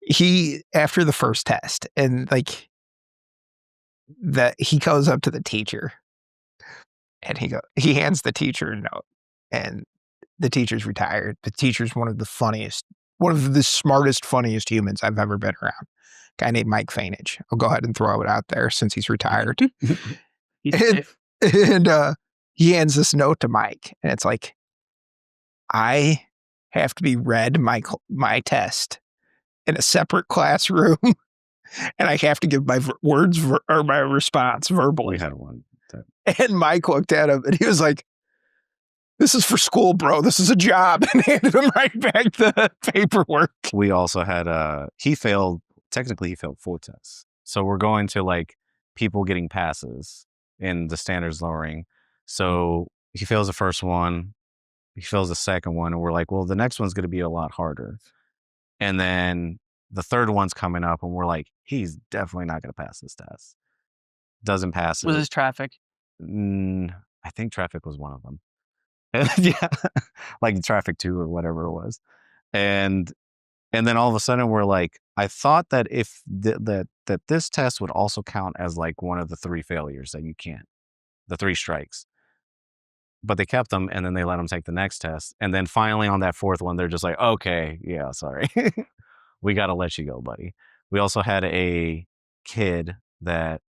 he, after the first test, and like that, he goes up to the teacher, and he hands the teacher a note, and the teacher's retired. The teacher's one of the smartest, funniest humans I've ever been around. Guy named Mike Fainage. I'll go ahead and throw it out there since he's retired. and he hands this note to Mike, and it's like, I have to be read my test in a separate classroom, and I have to give my my response verbally. We had one. And Mike looked at him, and he was like, "This is for school, bro. This is a job," and handed him right back the paperwork. We also had technically he failed 4 tests. So we're going to like people getting passes in the standards lowering. So he fails the first one, he fails the second one, and we're like, well, the next one's going to be a lot harder. And then the third one's coming up, and we're like, he's definitely not going to pass this test. Doesn't pass it. Was this traffic? I think traffic was one of them. Yeah, like traffic 2 or whatever it was. And then all of a sudden we're like, I thought that if that this test would also count as like one of the 3 failures that you can't, the 3 strikes. But they kept them, and then they let them take the next test. And then finally on that 4th one, they're just like, okay, yeah, sorry. We got to let you go, buddy. We also had a kid that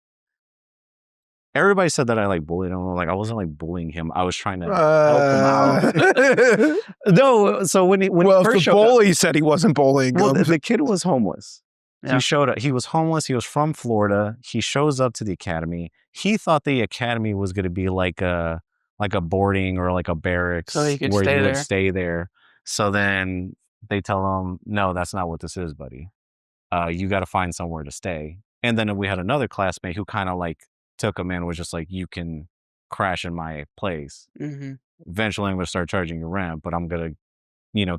everybody said that I like bullied him. Like, I wasn't like bullying him. I was trying to help him out. No, so when he first the bully said he wasn't bullying him. The kid was homeless. Yeah. He showed up. He was homeless. He was from Florida. He shows up to the academy. He thought the academy was going to be like a boarding or like a barracks so he could where stay he there. would stay there. So then they tell him, no, that's not what this is, buddy. You got to find somewhere to stay. And then we had another classmate who kind of like took him in, was just like, you can crash in my place. Mm-hmm. Eventually, I'm going to start charging you rent, but I'm going to,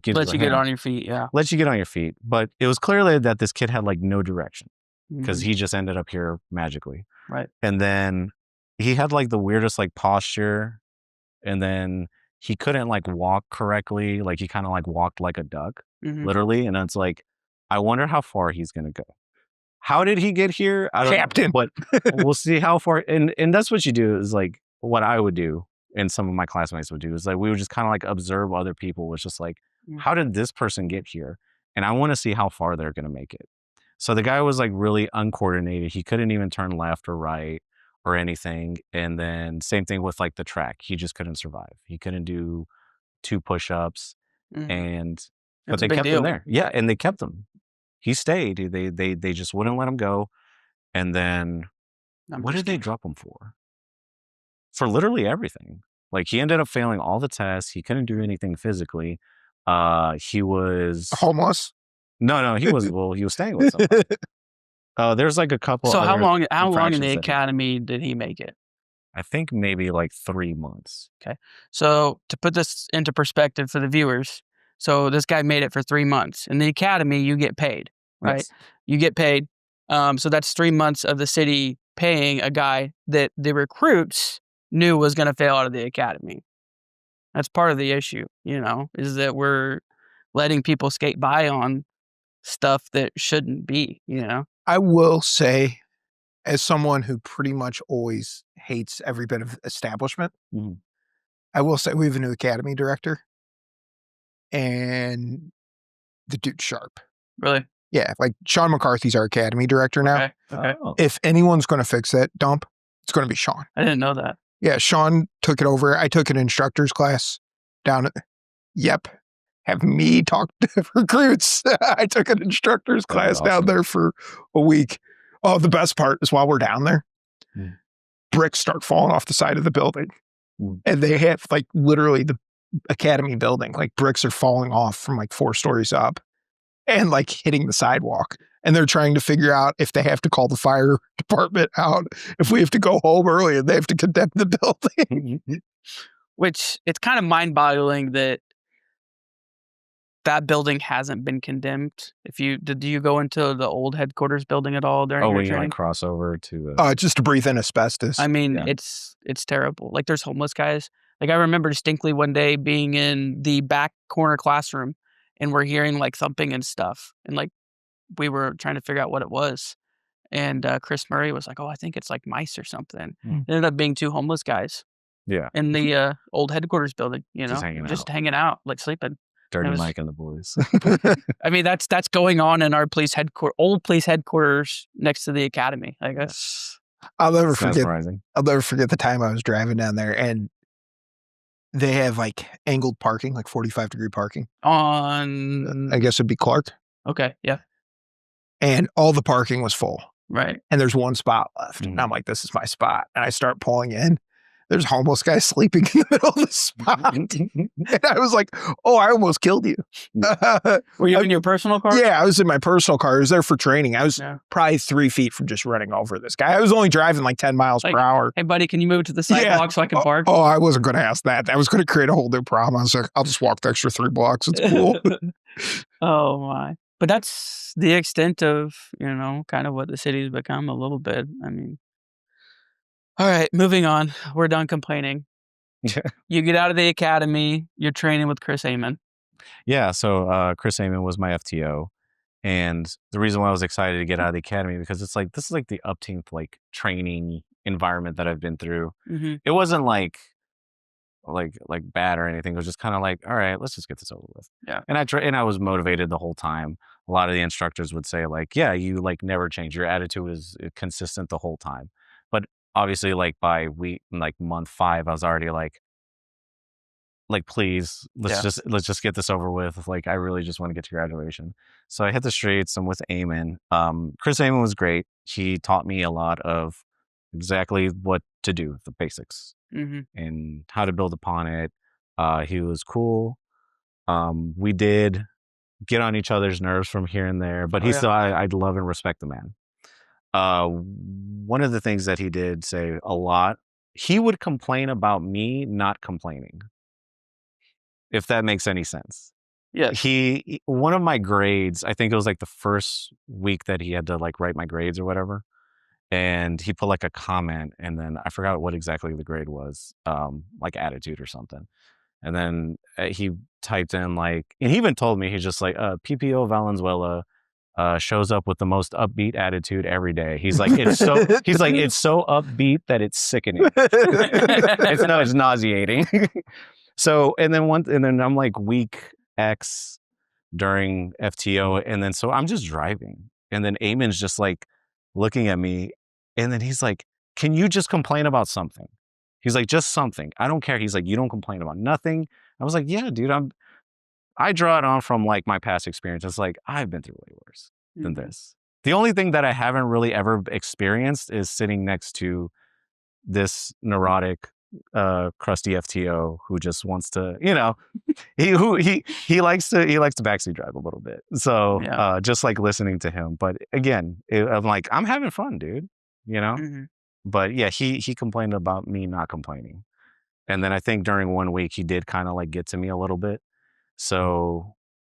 give Let you you get on your feet. Yeah. Let you get on your feet. But it was clearly that this kid had like no direction because Mm-hmm. he just ended up here magically. Right. And then he had like the weirdest like posture. And then he couldn't like walk correctly. Like he kind of like walked like a duck, Mm-hmm. literally. And it's like, I wonder how far he's going to go. How did he get here? I don't Captain. know. But we'll see how far. And that's what you do, is like what I would do and some of my classmates would do, is like we would just kind of like observe other people. Was just like, how did this person get here? And I want to see how far they're going to make it. So the guy was like really uncoordinated. He couldn't even turn left or right or anything. And then same thing with like the track. He just couldn't survive. He couldn't do 2 push-ups. And but That's a they big kept deal. him there. Yeah, and they kept him. He stayed. They just wouldn't let him go. And then what did they drop him for? For literally everything. Like he ended up failing all the tests. He couldn't do anything physically. He was Homeless. No, he was he was staying with somebody. There's like a couple. So how long in the infractions that he- academy did he make it? I think maybe like 3 months. Okay. So to put this into perspective for the viewers, so this guy made it for 3 months. In the academy, you get paid, right? Yes. You get paid. So that's 3 months of the city paying a guy that the recruits knew was going to fail out of the academy. That's part of the issue, is that we're letting people skate by on stuff that shouldn't be, I will say, as someone who pretty much always hates every bit of establishment, Mhm. I will say we have a new academy director, and the dude's sharp. Really? Yeah, like Sean McCarthy's our academy director now. Okay. Oh. If anyone's going to fix that dump, it's going to be Sean. I didn't know that. Yeah, Sean took it over. I took an instructor's class down at, have me talk to recruits. I took an instructor's class down there for a week. Oh, the best part is while we're down there, bricks start falling off the side of the building. And they have like literally the academy building, like bricks are falling off from like 4 stories up and like hitting the sidewalk. And they're trying to figure out if they have to call the fire department out, if we have to go home early and they have to condemn the building. Which it's kind of mind-boggling that building hasn't been condemned. Did you go into the old headquarters building at all during your when you training? like cross over to the Just to breathe in asbestos. I mean, it's terrible. Like there's homeless guys. Like I remember distinctly one day being in the back corner classroom and we're hearing like thumping and stuff. And like we were trying to figure out what it was. And Chris Murray was like, "Oh, I think it's like mice or something." It ended up being 2 homeless guys. Yeah. In the old headquarters building, Just hanging out, like sleeping. Dirty Mike and the boys. I mean, that's going on in our old police headquarters next to the academy. I guess. I'll never forget the time I was driving down there and they have like angled parking, like 45-degree parking. On I guess it'd be Clark. Okay, yeah. And all the parking was full. Right. And there's one spot left. And I'm like, this is my spot. And I start pulling in. There's a homeless guy sleeping in the middle of the spot. And I was like, oh, I almost killed you. Were you in your personal car? Yeah, I was in my personal car. I was there for training. I was probably 3 feet from just running over this guy. I was only driving like 10 miles per hour. Hey, buddy, can you move to the sidewalk so I can park? Oh, I wasn't going to ask that. That was going to create a whole new problem. I was like, I'll just walk the extra 3 blocks. It's cool. Oh, my. But that's the extent of, kind of what the city's become a little bit. I mean, all right, moving on. We're done complaining. You get out of the academy. You're training with Chris Amon. Yeah, so Chris Amon was my FTO. And the reason why I was excited to get out of the academy, because it's like, this is like the upteenth like training environment that I've been through. Mm-hmm. It wasn't like bad or anything. It was just kind of like, all right, let's just get this over with. Yeah. And I was motivated the whole time. A lot of the instructors would say like, yeah, you like never change. Your attitude is consistent the whole time. But obviously like by month 5, I was already like, please, let's just get this over with. Like, I really just want to get to graduation. So I hit the streets. I'm with Amon. Chris Amon was great. He taught me a lot of exactly what to do, the basics, and how to build upon it. He was cool. We did get on each other's nerves from here and there, but I love and respect the man. one of the things that he did say a lot, he would complain about me not complaining, if that makes any sense. Yes. One of my grades, I think it was like the first week that he had to like write my grades or whatever. And he put like a comment, and then I forgot what exactly the grade was, like attitude or something. And then he typed in like, and he even told me, he's just like, PPO Valenzuela shows up with the most upbeat attitude every day. He's like, it's so upbeat that it's sickening. It's nauseating. So, and then I'm like week X during FTO, and then so I'm just driving, and then Eamon's just like looking at me, and then he's like, "Can you just complain about something?" He's like, "Just something. I don't care." He's like, "You don't complain about nothing." I was like, "Yeah, dude. I draw it on from like my past experience. It's like I've been through way worse than this. The only thing that I haven't really ever experienced is sitting next to this neurotic, crusty FTO who just wants to, he likes to backseat drive a little bit. So just like listening to him. But again, I'm like, I'm having fun, dude. But yeah, he complained about me not complaining, and then I think during 1 week he did kind of like get to me a little bit. So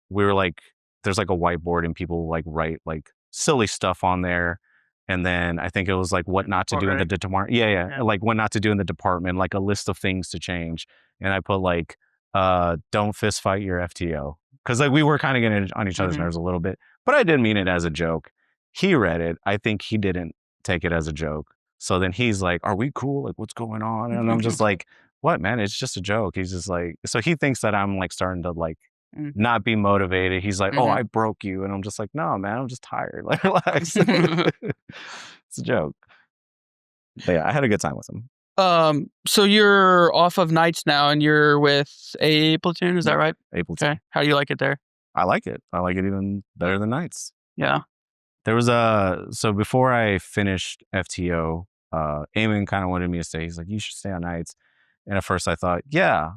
we were like, there's like a whiteboard and people like write like silly stuff on there. And then I think it was like what not to do in the department. Yeah. Like what not to do in the department, like a list of things to change. And I put like, don't fist fight your FTO. Cause like we were kind of getting on each other's nerves a little bit, but I didn't mean it as a joke. He read it. I think he didn't take it as a joke. So then he's like, are we cool? Like what's going on? And I'm just like, what, man? It's just a joke. He's just like, so he thinks that I'm like starting to like not be motivated. He's like, oh, I broke you. And I'm just like, no, man, I'm just tired. Like, relax. It's a joke. But yeah, I had a good time with him. So you're off of nights now and you're with a platoon, is that right? A platoon. Okay. How do you like it there? I like it. I like it even better than nights. Yeah. There was so before I finished FTO, Eamon kind of wanted me to stay. He's like, you should stay on nights. And at first I thought, yeah,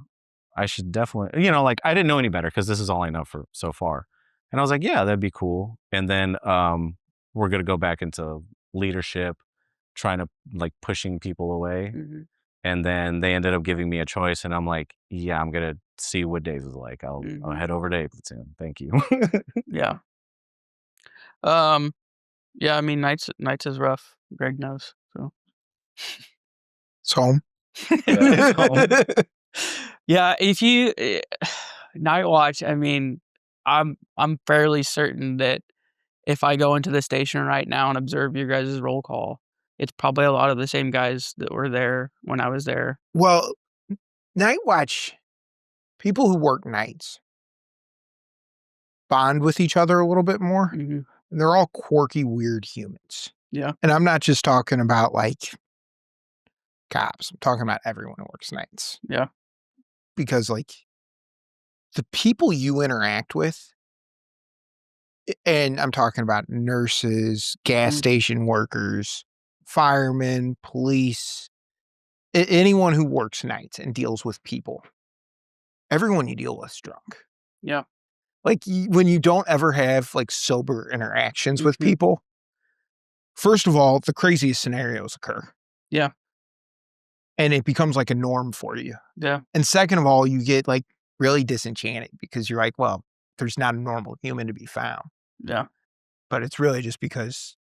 I should definitely, like I didn't know any better because this is all I know for so far. And I was like, yeah, that'd be cool. And then we're going to go back into leadership, trying to like pushing people away. And then they ended up giving me a choice. And I'm like, yeah, I'm going to see what days is like. I'll head over to A platoon. Thank you. Yeah. Yeah, I mean, nights is rough. Greg knows. So. It's home. It's home. Yeah, if you night watch, I mean, I'm fairly certain that if I go into the station right now and observe your guys' roll call, it's probably a lot of the same guys that were there when I was there. Well, night watch, people who work nights bond with each other a little bit more. And they're all quirky, weird humans. Yeah. And I'm not just talking about like cops. I'm talking about everyone who works nights. Yeah. Because like the people you interact with, and I'm talking about nurses, gas station workers, firemen, police, anyone who works nights and deals with people. Everyone you deal with is drunk. Yeah. Like when you don't ever have like sober interactions with people, first of all, the craziest scenarios occur. Yeah. And it becomes like a norm for you. Yeah. And second of all, you get like really disenchanted because you're like, well, there's not a normal human to be found. Yeah. But it's really just because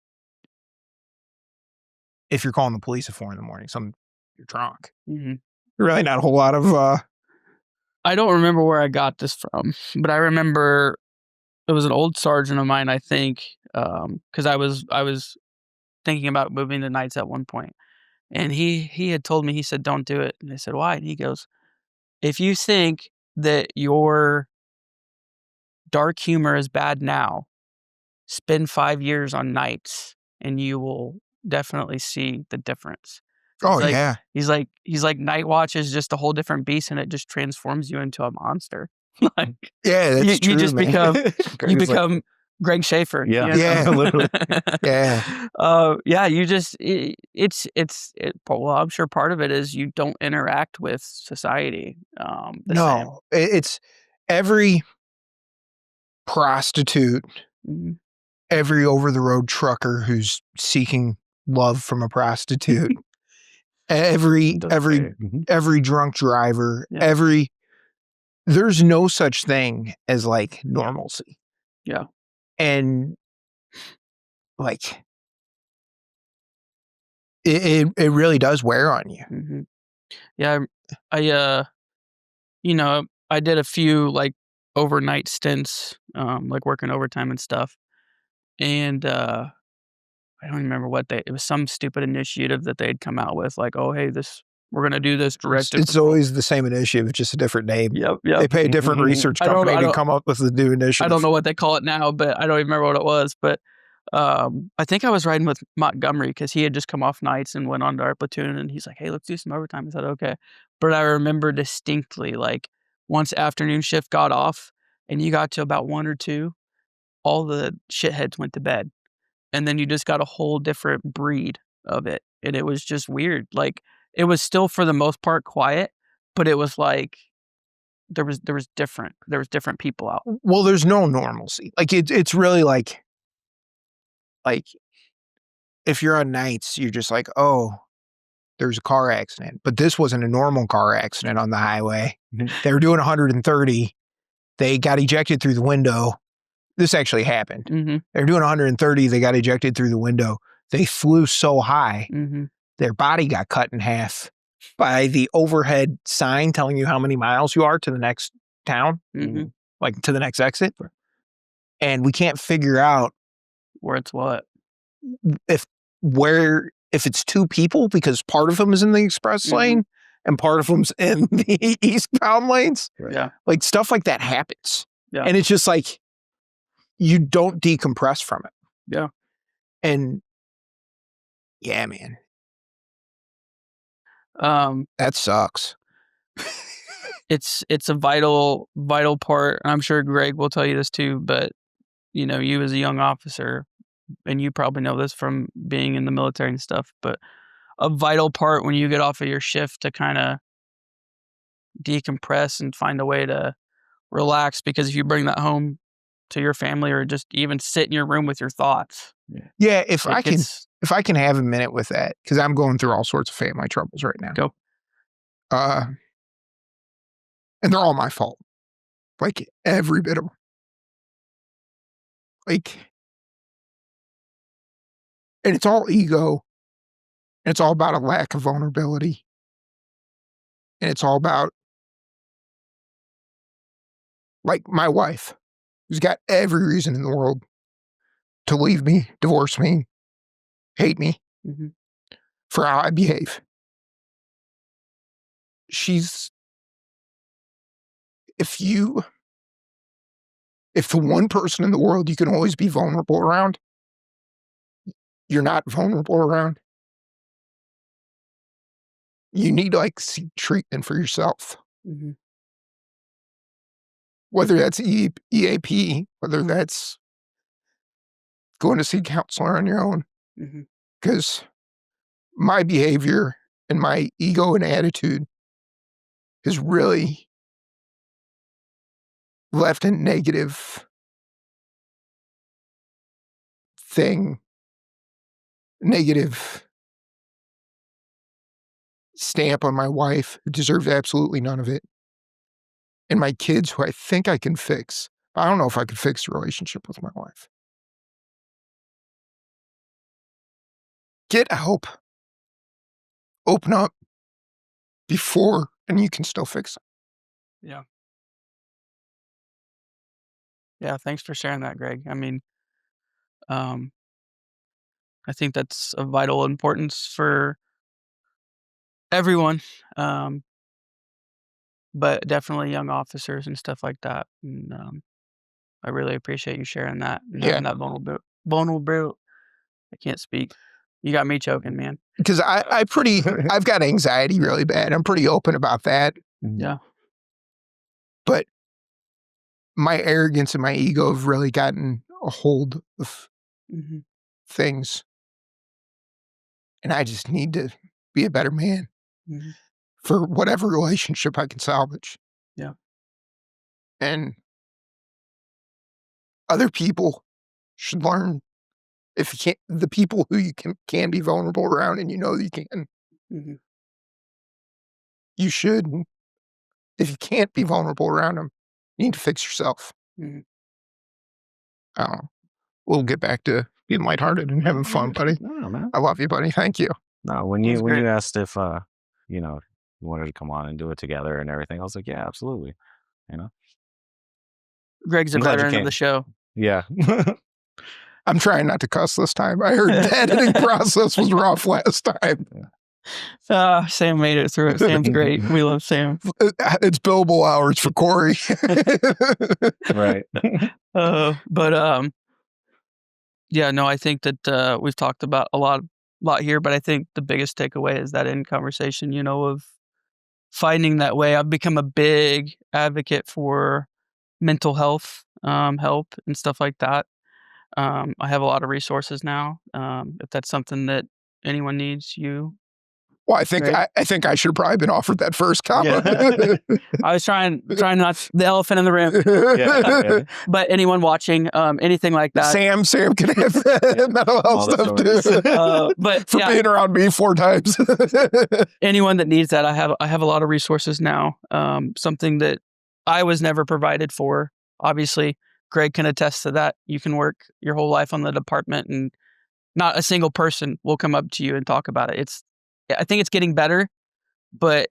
if you're calling the police at 4 a.m, you're drunk. Really not a whole lot of I don't remember where I got this from, but I remember it was an old sergeant of mine, I think, because I was thinking about moving to nights at one point. And he had told me, he said, don't do it. And I said, why? And he goes, if you think that your dark humor is bad now, spend 5 years on nights and you will definitely see the difference. yeah. He's like, night watch is just a whole different beast and it just transforms you into a monster. Like, yeah, that's true. You just man. become Greg Schaeffer. Yeah, yeah, literally. Yeah. Yeah, you just well, I'm sure part of it is you don't interact with society. No, it's every prostitute, every over-the-road trucker who's seeking love from a prostitute, every drunk driver, there's no such thing as like normalcy. Yeah. And like it really does wear on you. Mm-hmm. Yeah. I I did a few like overnight stints, like working overtime and stuff. And I don't remember it was some stupid initiative that they'd come out with, like, oh, hey, we're going to do this directed. It's always the same initiative, just a different name. Yep. They pay a different research company to come up with the new initiative. I don't know what they call it now, but I don't even remember what it was. But I think I was riding with Montgomery because he had just come off nights and went on to our platoon, and he's like, hey, let's do some overtime. I said, okay. But I remember distinctly, like, once afternoon shift got off and you got to about 1 or 2, all the shitheads went to bed. And then you just got a whole different breed of it. And it was just weird. Like, it was still for the most part quiet, but it was like there was different people out. Well, there's no normalcy. Like it's really like if you're on nights, you're just like, oh, there's a car accident. But this wasn't a normal car accident on the highway. They were doing 130. They got ejected through the window. This actually happened. Mm-hmm. They were doing 130. They got ejected through the window. They flew so high, their body got cut in half by the overhead sign telling you how many miles you are to the next town, like to the next exit. And we can't figure out where it's what. If it's 2 people, because part of them is in the express lane and part of them's in the eastbound lanes. Yeah. Like stuff like that happens. Yeah. And it's just like, you don't decompress from it. Yeah. And yeah, man. That sucks. It's a vital part. And I'm sure Greg will tell you this too, but you as a young officer, and you probably know this from being in the military and stuff, but a vital part when you get off of your shift to kind of decompress and find a way to relax, because if you bring that home to your family or just even sit in your room with your thoughts. Yeah, if I can have a minute with that, because I'm going through all sorts of family troubles right now. Go. And they're all my fault. Like every bit of them. Like, and it's all ego. And it's all about a lack of vulnerability. And it's all about, like, my wife, who's got every reason in the world to leave me, divorce me, hate me for how I behave. If the one person in the world you can always be vulnerable around, you're not vulnerable around, you need to like seek treatment for yourself. Whether that's EAP, whether that's going to see a counselor on your own. Because my behavior and my ego and attitude has really left a negative stamp on my wife, who deserves absolutely none of it, and my kids, who I think I can fix. I don't know if I can fix the relationship with my wife. Get help. Open up before, and you can still fix it. Yeah. Yeah, thanks for sharing that, Greg. I mean, I think that's of vital importance for everyone, but definitely young officers and stuff like that. And I really appreciate you sharing that and having that vulnerable. I can't speak. You got me choking, man. Because I've got anxiety really bad. I'm pretty open about that. Yeah. But my arrogance and my ego have really gotten a hold of things. And I just need to be a better man for whatever relationship I can salvage. Yeah. And other people should learn, if you can't, the people who you can be vulnerable around, and you know you can. Mm-hmm. You should, if you can't be vulnerable around them, you need to fix yourself. Mm-hmm. We'll get back to being lighthearted and having fun, buddy. No, man. I love you, buddy. Thank you. No, when you asked if you know, you wanted to come on and do it together and everything, I was like, yeah, absolutely. You know, Greg's a veteran of the show. Yeah. I'm trying not to cuss this time. I heard the editing process was rough last time. Sam made it through it. Sam's great. We love Sam. It's billable hours for Corey. Right. But yeah, no, I think that we've talked about a lot here, but I think the biggest takeaway is that in conversation, you know, of finding that way. I've become a big advocate for mental health help and stuff like that. I have a lot of resources now. If that's something that anyone needs, Well, I think right? I think I should have probably been offered that first comment. Yeah. I was trying not the elephant in the room. Yeah. But anyone watching, anything like that. Sam can have mental health stuff too. But for being around me 4 times. Anyone that needs that, I have a lot of resources now. Something that I was never provided for. Obviously, Greg can attest to that. You can work your whole life on the department, and not a single person will come up to you and talk about it. I think it's getting better, but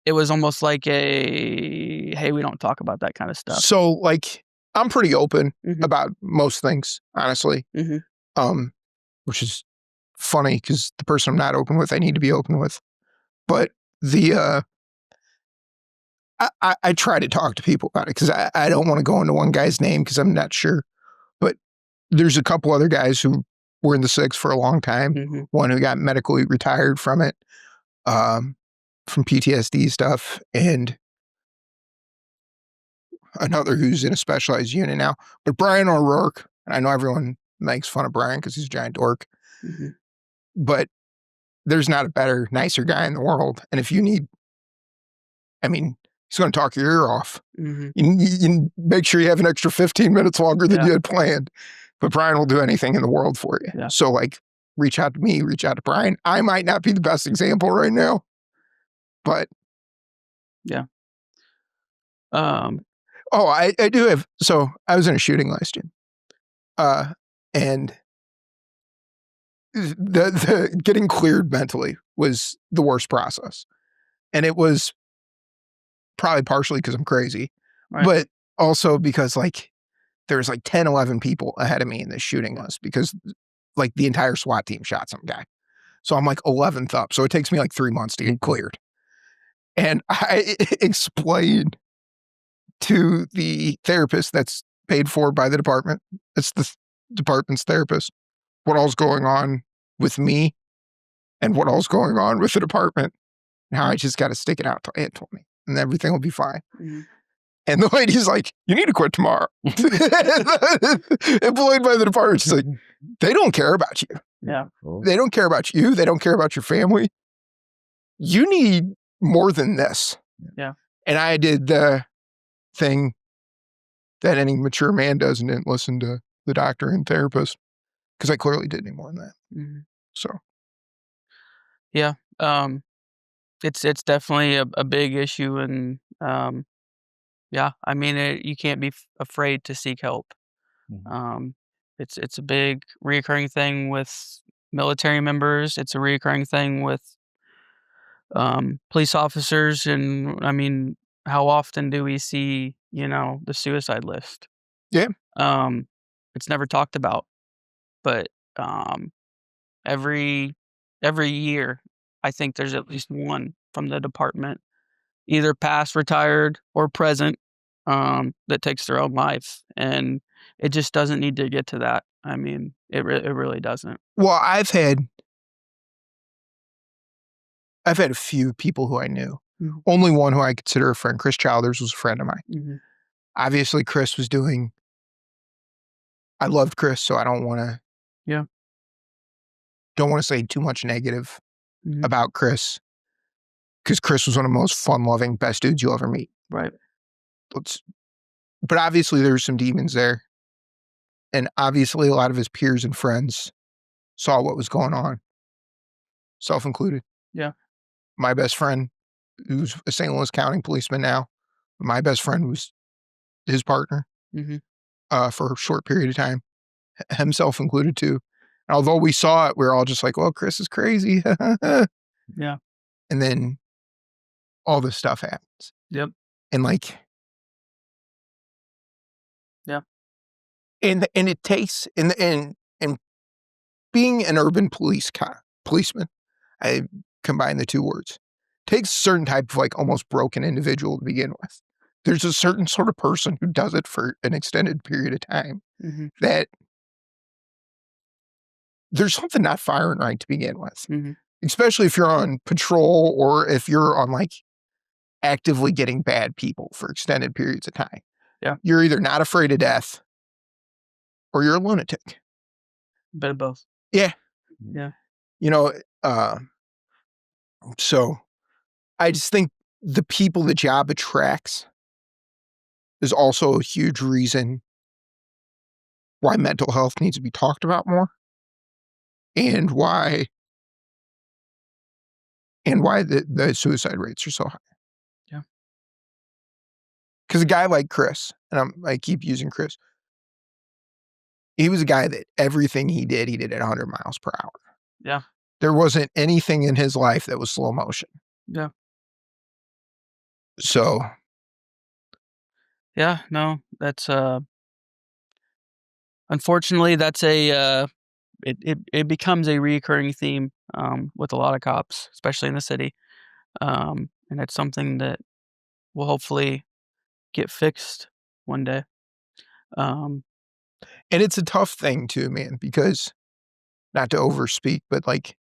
it was almost like hey, we don't talk about that kind of stuff. So, like, I'm pretty open about most things, honestly. Which is funny because the person I'm not open with, I need to be open with. But I try to talk to people about it because I don't want to go into one guy's name because I'm not sure. But there's a couple other guys who were in the SIGs for a long time. One who got medically retired from it, from PTSD stuff, and another who's in a specialized unit now. But Brian O'Rourke, and I know everyone makes fun of Brian because he's a giant dork, but there's not a better, nicer guy in the world. And if you need, I mean, he's going to talk your ear off. You make sure you have an extra 15 minutes longer than you had planned. But Brian will do anything in the world for you. Yeah. So, like, reach out to me, reach out to Brian. I might not be the best example right now, but yeah. I do have. So I was in a shooting last year, and the getting cleared mentally was the worst process, and it was probably partially because I'm crazy, but also because, like, there's like 10, 11 people ahead of me in this shooting list because, like, the entire SWAT team shot some guy. So I'm like 11th up. So it takes me like 3 months to get cleared. And I explained to the therapist that's paid for by the department, it's the department's therapist, what all's going on with me and what all's going on with the department, and how I just got to stick it out till 8:20 and everything will be fine. And the lady's like, you need to quit tomorrow. Employed by the department. She's like, they don't care about you. Yeah. They don't care about you. They don't care about your family. You need more than this. Yeah. And I did the thing that any mature man does and didn't listen to the doctor and therapist, because I clearly did any more than that. So. Yeah. It's definitely a big issue, and yeah, I mean, you can't be afraid to seek help. It's a big reoccurring thing with military members. It's a reoccurring thing with police officers, and I mean, how often do we see, the suicide list? Yeah. It's never talked about, but every year, I think there's at least one from the department, either past, retired, or present, that takes their own life, and it just doesn't need to get to that. I mean, it really doesn't. Well, I've had a few people who I knew. Only one who I consider a friend, Chris Childers, was a friend of mine. Obviously, Chris was doing. I loved Chris, so I don't want to. Yeah. Don't want to say too much negative about Chris, because Chris was one of the most fun-loving, best dudes you'll ever meet. Right. But obviously there's some demons there. And obviously a lot of his peers and friends saw what was going on, self included. Yeah. My best friend, who's a St. Louis County policeman now, my best friend was his partner for a short period of time, himself included too. And although we saw it, we were all just like, well, Chris is crazy. Yeah. And then all this stuff happens. Yep. And like, yeah. And it takes, and being an urban policeman, I combine the two words, takes a certain type of like almost broken individual to begin with. There's a certain sort of person who does it for an extended period of time that there's something not firing right to begin with, especially if you're on patrol or if you're on like actively getting bad people for extended periods of time. Yeah. You're either not afraid of death or you're a lunatic. Bit of both. Yeah. Yeah. You know, so I just think the people the job attracts is also a huge reason why mental health needs to be talked about more and why the suicide rates are so high. Yeah. Because a guy like Chris, and I keep using Chris, he was a guy that everything he did at 100 miles per hour. Yeah. There wasn't anything in his life that was slow motion. Yeah. So. Yeah, no, that's, unfortunately, that's it becomes a recurring theme, with a lot of cops, especially in the city. And it's something that will hopefully get fixed one day. And it's a tough thing too, man, because not to overspeak, but like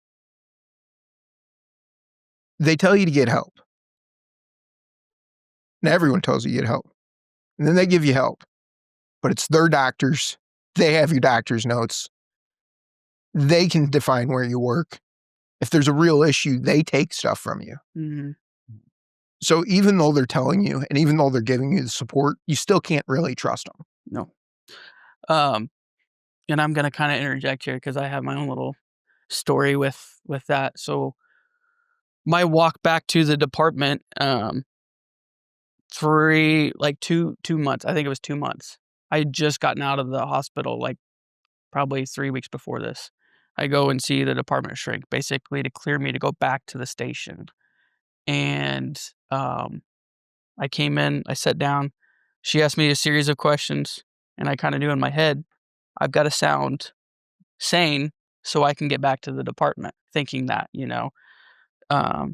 they tell you to get help. And everyone tells you to get help. And then they give you help. But it's their doctors. They have your doctor's notes. They can define where you work. If there's a real issue, they take stuff from you. So even though they're telling you and even though they're giving you the support, you still can't really trust them. No. And I'm going to kind of interject here because I have my own little story with that. So my walk back to the department, like two months, I think it was 2 months. I had just gotten out of the hospital, like probably 3 weeks before this. I go and see the department shrink basically to clear me to go back to the station. And, I came in, I sat down, she asked me a series of questions, and I kind of knew in my head, I've got to sound sane so I can get back to the department, thinking that, not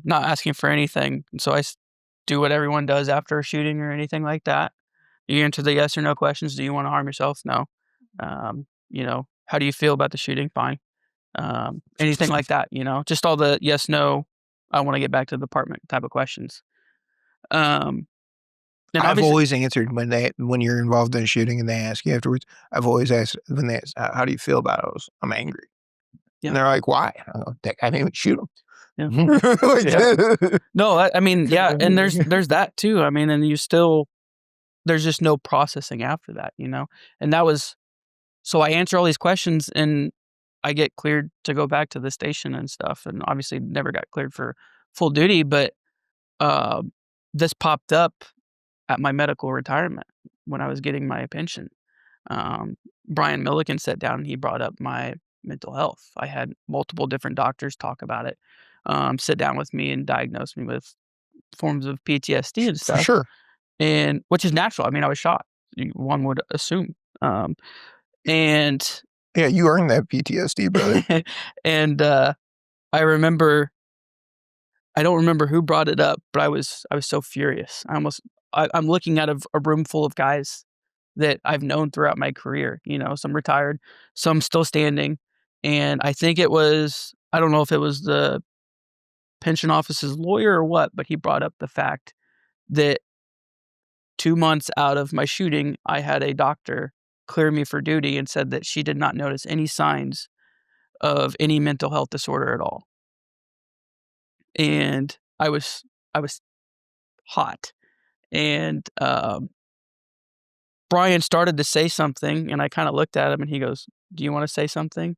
asking for anything. And so I do what everyone does after a shooting or anything like that. You answer the yes or no questions. Do you want to harm yourself? No. How do you feel about the shooting? Fine. Anything like that, just all the yes, no, I want to get back to the department type of questions. And I've always answered when you're involved in a shooting and they ask you afterwards, I've always asked when they ask, how do you feel about it? I'm angry. Yeah. And they're like, why? I go, that guy made me shoot him. Yeah. No, I mean, yeah. And there's that too. I mean, and there's just no processing after that, and that was, so I answer all these questions and I get cleared to go back to the station and stuff. And obviously never got cleared for full duty, but, this popped up at my medical retirement when I was getting my pension. Brian Milliken sat down and he brought up my mental health. I had multiple different doctors talk about it, sit down with me and diagnose me with forms of PTSD and stuff. For sure. And which is natural. I mean, I was shot. One would assume. And yeah, you earned that PTSD, brother. And I don't remember who brought it up, but I was so furious. I'm looking at a room full of guys that I've known throughout my career, some retired, some still standing. And I think I don't know if it was the pension office's lawyer or what, but he brought up the fact that 2 months out of my shooting, I had a doctor clear me for duty and said that she did not notice any signs of any mental health disorder at all. And I was hot. And Brian started to say something, and I kind of looked at him, and he goes, "Do you want to say something?"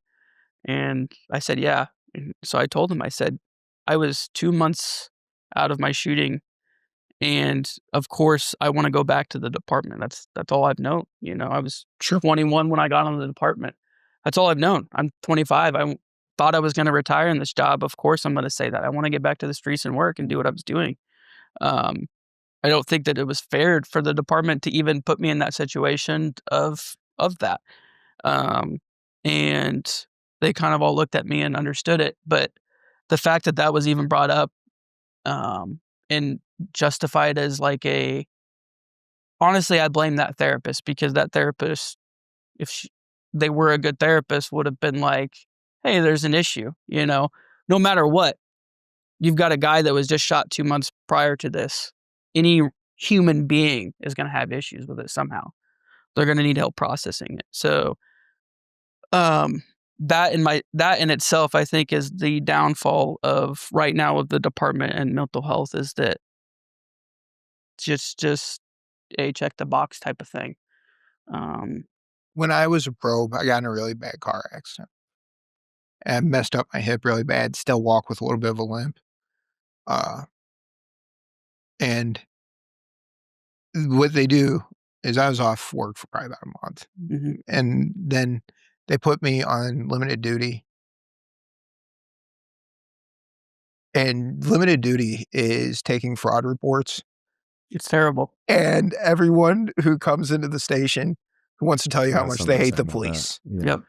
And I said, "Yeah." And so I told him, I said, "I was 2 months out of my shooting, and of course, I want to go back to the department. That's all I've known. You know, I was 21 when I got on the department. That's all I've known. I'm 25. I thought I was going to retire in this job. Of course, I'm going to say that. I want to get back to the streets and work and do what I was doing. Um, I don't think that it was fair for the department to even put me in that situation of that. And they kind of all looked at me and understood it. But the fact that that was even brought up and justified as like honestly, I blame that therapist, because that therapist, if they were a good therapist, would have been like, hey, there's an issue, you know, no matter what. You've got a guy that was just shot 2 months prior to this. Any human being is going to have issues with it somehow. They're going to need help processing it. So, that in itself, I think, is the downfall of right now of the department and mental health, is that just a check the box type of thing. When I was a probe, I got in a really bad car accident and messed up my hip really bad. Still walk with a little bit of a limp. And what they do is I was off work for probably about a month. Mm-hmm. And then they put me on limited duty. And limited duty is taking fraud reports. It's terrible. And everyone who comes into the station who wants to tell you how much they hate the police. Yeah. Yep.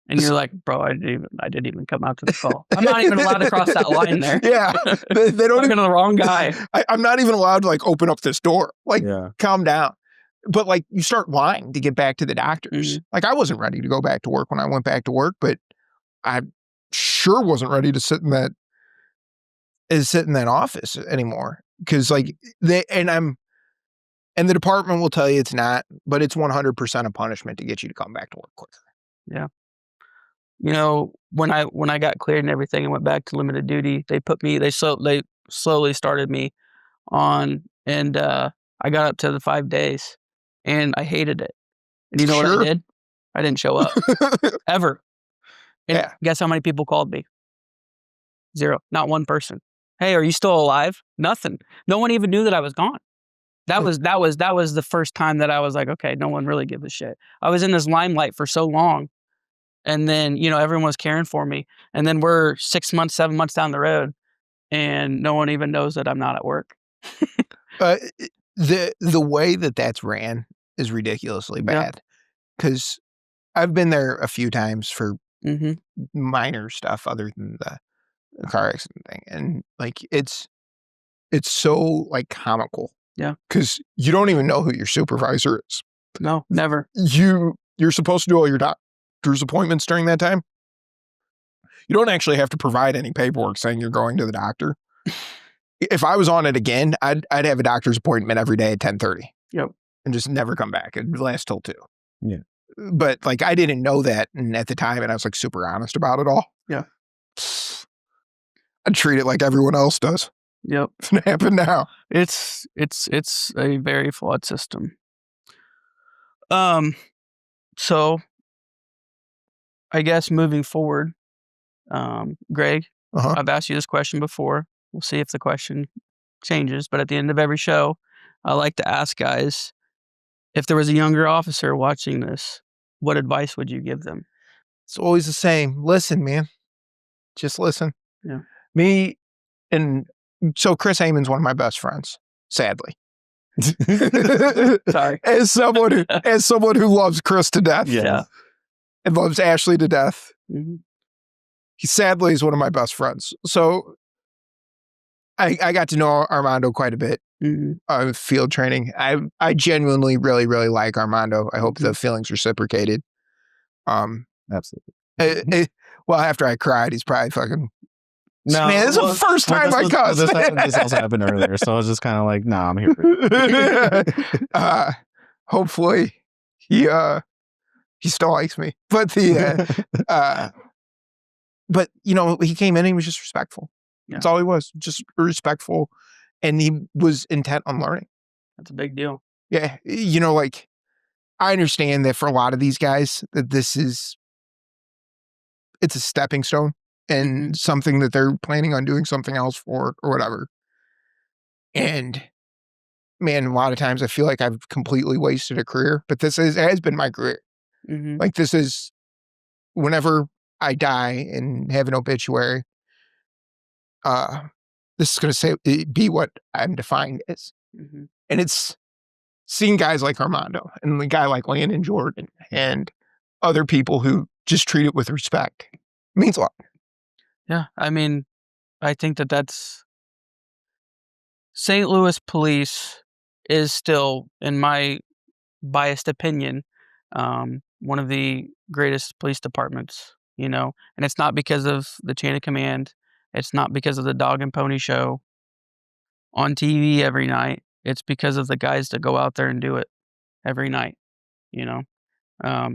And you're like, bro, I didn't even come out to the call. I'm not even allowed to cross that line there. Yeah. They don't even the wrong guy. I'm not even allowed to like open up this door. Like, calm down. But like, you start lying to get back to the doctors. Mm-hmm. Like, I wasn't ready to go back to work when I went back to work, but I sure wasn't ready to sit in that office anymore. Cause like and the department will tell you it's not, but it's 100% a punishment to get you to come back to work quicker. Yeah. You know, when I got cleared and everything and went back to limited duty, they slowly started me on, and I got up to the 5 days, and I hated it. And you know what I did? I didn't show up ever. And guess how many people called me? 0. Not one person. Hey, are you still alive? Nothing. No one even knew that I was gone. That was the first time that I was like, okay, no one really gives a shit. I was in this limelight for so long. And then, you know, everyone was caring for me. And then we're 6 months, 7 months down the road, and no one even knows that I'm not at work. The way that that's ran is ridiculously bad. Because I've been there a few times for minor stuff other than the car accident thing. And like, it's so like comical. Yeah. Because you don't even know who your supervisor is. No, never. You're supposed to do all your doctor's appointments during that time. You don't actually have to provide any paperwork saying you're going to the doctor. If I was on it again, I'd have a doctor's appointment every day at 10:30. Yep. And just never come back. It'd last till 2. Yeah. But like, I didn't know that at the time, and I was like super honest about it all. Yeah. I'd treat it like everyone else does. Yep. It's gonna happen now. It's a very flawed system. So I guess moving forward, Greg, I've asked you this question before. We'll see if the question changes, but at the end of every show, I like to ask guys, if there was a younger officer watching this, what advice would you give them? It's always the same. Listen, man. Just listen. Yeah. So Chris Heyman's one of my best friends, sadly. Sorry. As someone who loves Chris to death. Yeah. And loves Ashley to death. Mm-hmm. He sadly is one of my best friends. So I got to know Armando quite a bit. Field training. I genuinely really, really like Armando. I hope the feelings reciprocated. Absolutely. Well, after I cried, he's probably fucking. No, man, this is the first time I cussed. This also happened earlier, so I was just kind of like, "Nah, I'm here for you." Hopefully, he still likes me, but but you know, he came in and he was just respectful. Yeah. That's all he was, just respectful, and he was intent on learning. That's a big deal. Yeah, you know, like I understand that for a lot of these guys that it's a stepping stone and something that they're planning on doing something else for or whatever. And man, a lot of times I feel like I've completely wasted a career, but has been my career. Mm-hmm. Like this is whenever I die and have an obituary, this is going to be what I'm defined as. Mm-hmm. And it's seeing guys like Armando and the guy like Landon Jordan and other people who just treat it with respect. It means a lot. Yeah. I mean, I think that's St. Louis police is still, in my biased opinion, one of the greatest police departments, and it's not because of the chain of command. It's not because of the dog and pony show on TV every night. It's because of the guys that go out there and do it every night, and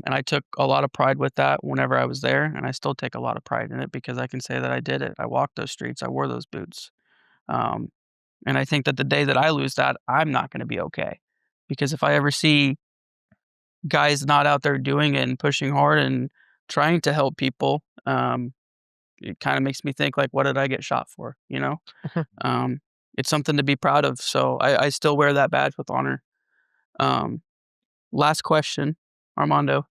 I took a lot of pride with that whenever I was there, and I still take a lot of pride in it because I can say that I did it. I walked those streets. I wore those boots. And I think that the day that I lose that, I'm not going to be okay. Because if I ever see guys not out there doing it and pushing hard and trying to help people, it kind of makes me think like, what did I get shot for? It's something to be proud of. So I still wear that badge with honor. Last question, Armando.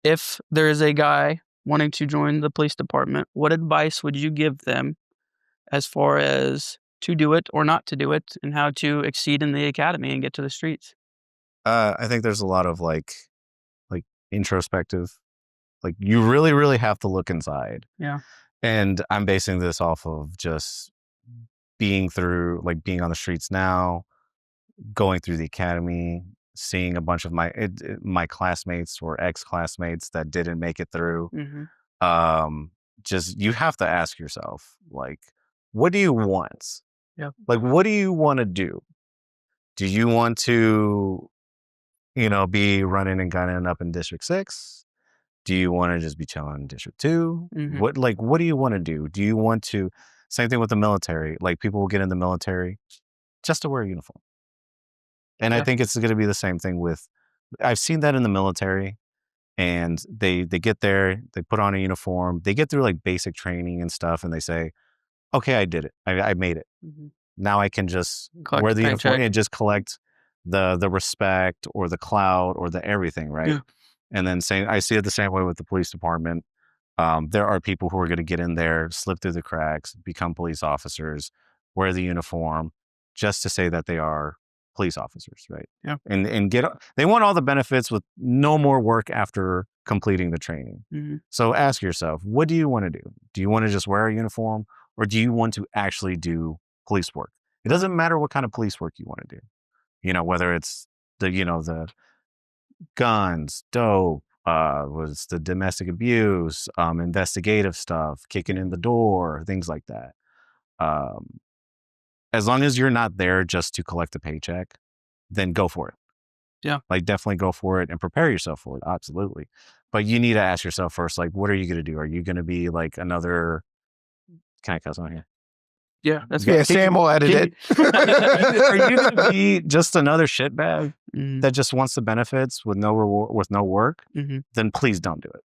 If there is a guy wanting to join the police department, what advice would you give them as far as to do it or not to do it and how to exceed in the academy and get to the streets? I think there's a lot of like introspective, like you really, really have to look inside. Yeah. And I'm basing this off of just being on the streets now, going through the academy, seeing a bunch of my classmates or ex-classmates that didn't make it through. Mm-hmm. Just you have to ask yourself, like, what do you want? Yeah. Like, what do you want to do? Do you want to, be running and gunning up in District 6? Do you want to just be chilling in District 2? Mm-hmm. What do you want to do? Do you want to, same thing with the military, like people will get in the military just to wear a uniform. And I think it's going to be the same thing I've seen that in the military, and they get there, they put on a uniform, they get through like basic training and stuff, and they say, okay, I did it. I made it. Mm-hmm. Now I can just Collect wear the the uniform paycheck. and just collect the respect or the clout or the everything, right? Yeah. And then I see it the same way with the police department. There are people who are going to get in there, slip through the cracks, become police officers, wear the uniform, just to say that they are police officers, right? Yeah. And they want all the benefits with no more work after completing the training. Mm-hmm. So ask yourself, what do you want to do? Do you want to just wear a uniform, or do you want to actually do police work? It doesn't matter what kind of police work you want to do. Whether it's the guns, dope, was the domestic abuse, investigative stuff, kicking in the door, things like that. As long as you're not there just to collect a paycheck, then go for it. Yeah. Like definitely go for it and prepare yourself for it. Absolutely. But you need to ask yourself first, like, what are you going to do? Are you going to be like another, can I cuss on here? Yeah, that's good. Yeah, Sam will edit it. Are you going to be just another shitbag that just wants the benefits with no reward, with no work? Mm-hmm. Then please don't do it.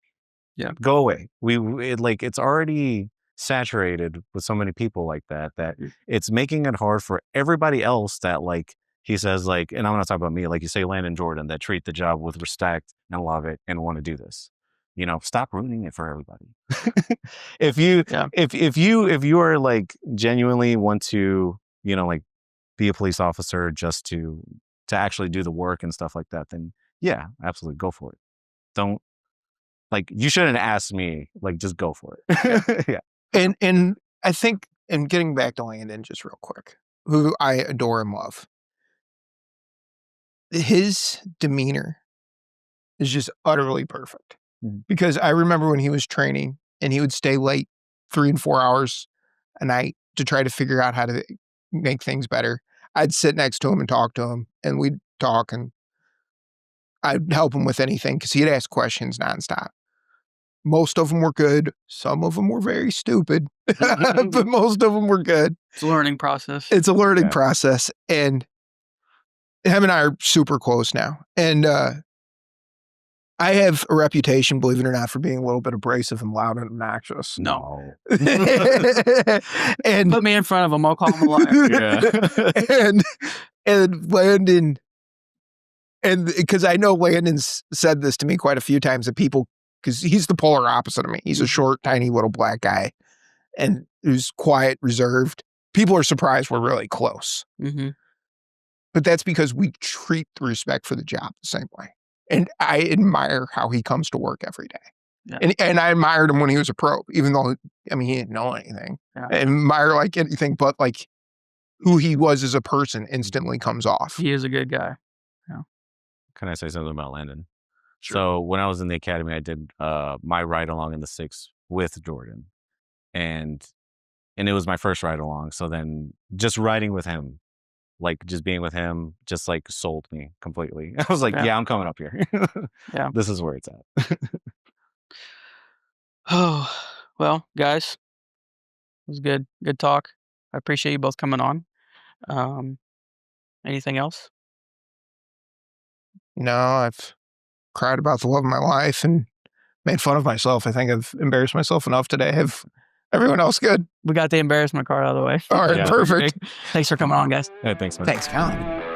Yeah, go away. It's already saturated with so many people like that it's making it hard for everybody else that he says and I'm not talking about me, like you say Landon Jordan, that treat the job with respect and love it and want to do this. Stop ruining it for everybody. If you are genuinely want to, be a police officer just to actually do the work and stuff like that, then yeah, absolutely go for it. Don't you shouldn't ask me, just go for it. Yeah. And I think, and getting back to Landon just real quick, who I adore and love, his demeanor is just utterly perfect. Mm-hmm. Because I remember when he was training and he would stay late 3 and 4 hours a night to try to figure out how to make things better. I'd sit next to him and talk to him, and we'd talk, and I'd help him with anything because he'd ask questions nonstop. Most of them were good. Some of them were very stupid, but most of them were good. It's a learning process. It's a learning process. And him and I are super close now. And I have a reputation, believe it or not, for being a little bit abrasive and loud and obnoxious. No. And put me in front of him. I'll call him a liar. Yeah. and Landon, and because I know Landon's said this to me quite a few times, that people, because he's the polar opposite of me. He's a short, tiny little black guy, and who's quiet, reserved. People are surprised we're really close. Mm-hmm. But that's because we treat the respect for the job the same way. And I admire how he comes to work every day. Yeah. And I admired him when he was a pro, even though, I mean, he didn't know anything. Yeah. I admire like anything, but like who he was as a person instantly comes off. He is a good guy. Can I say something about Landon? Sure. So when I was in the academy, I did my ride along in the 6 with Jordan. And it was my first ride along. So then just riding with him, like just being with him, just like sold me completely. I was like, yeah I'm coming up here. Yeah. This is where it's at. Oh, well, guys, it was good. Good talk. I appreciate you both coming on. Anything else? No, I've cried about the love of my life and made fun of myself. I think I've embarrassed myself enough today. Have everyone else good? We got the embarrassment card out of the way. All right, Yeah. perfect. Thanks for coming on, guys. Yeah, thanks, man. Thanks, Colin.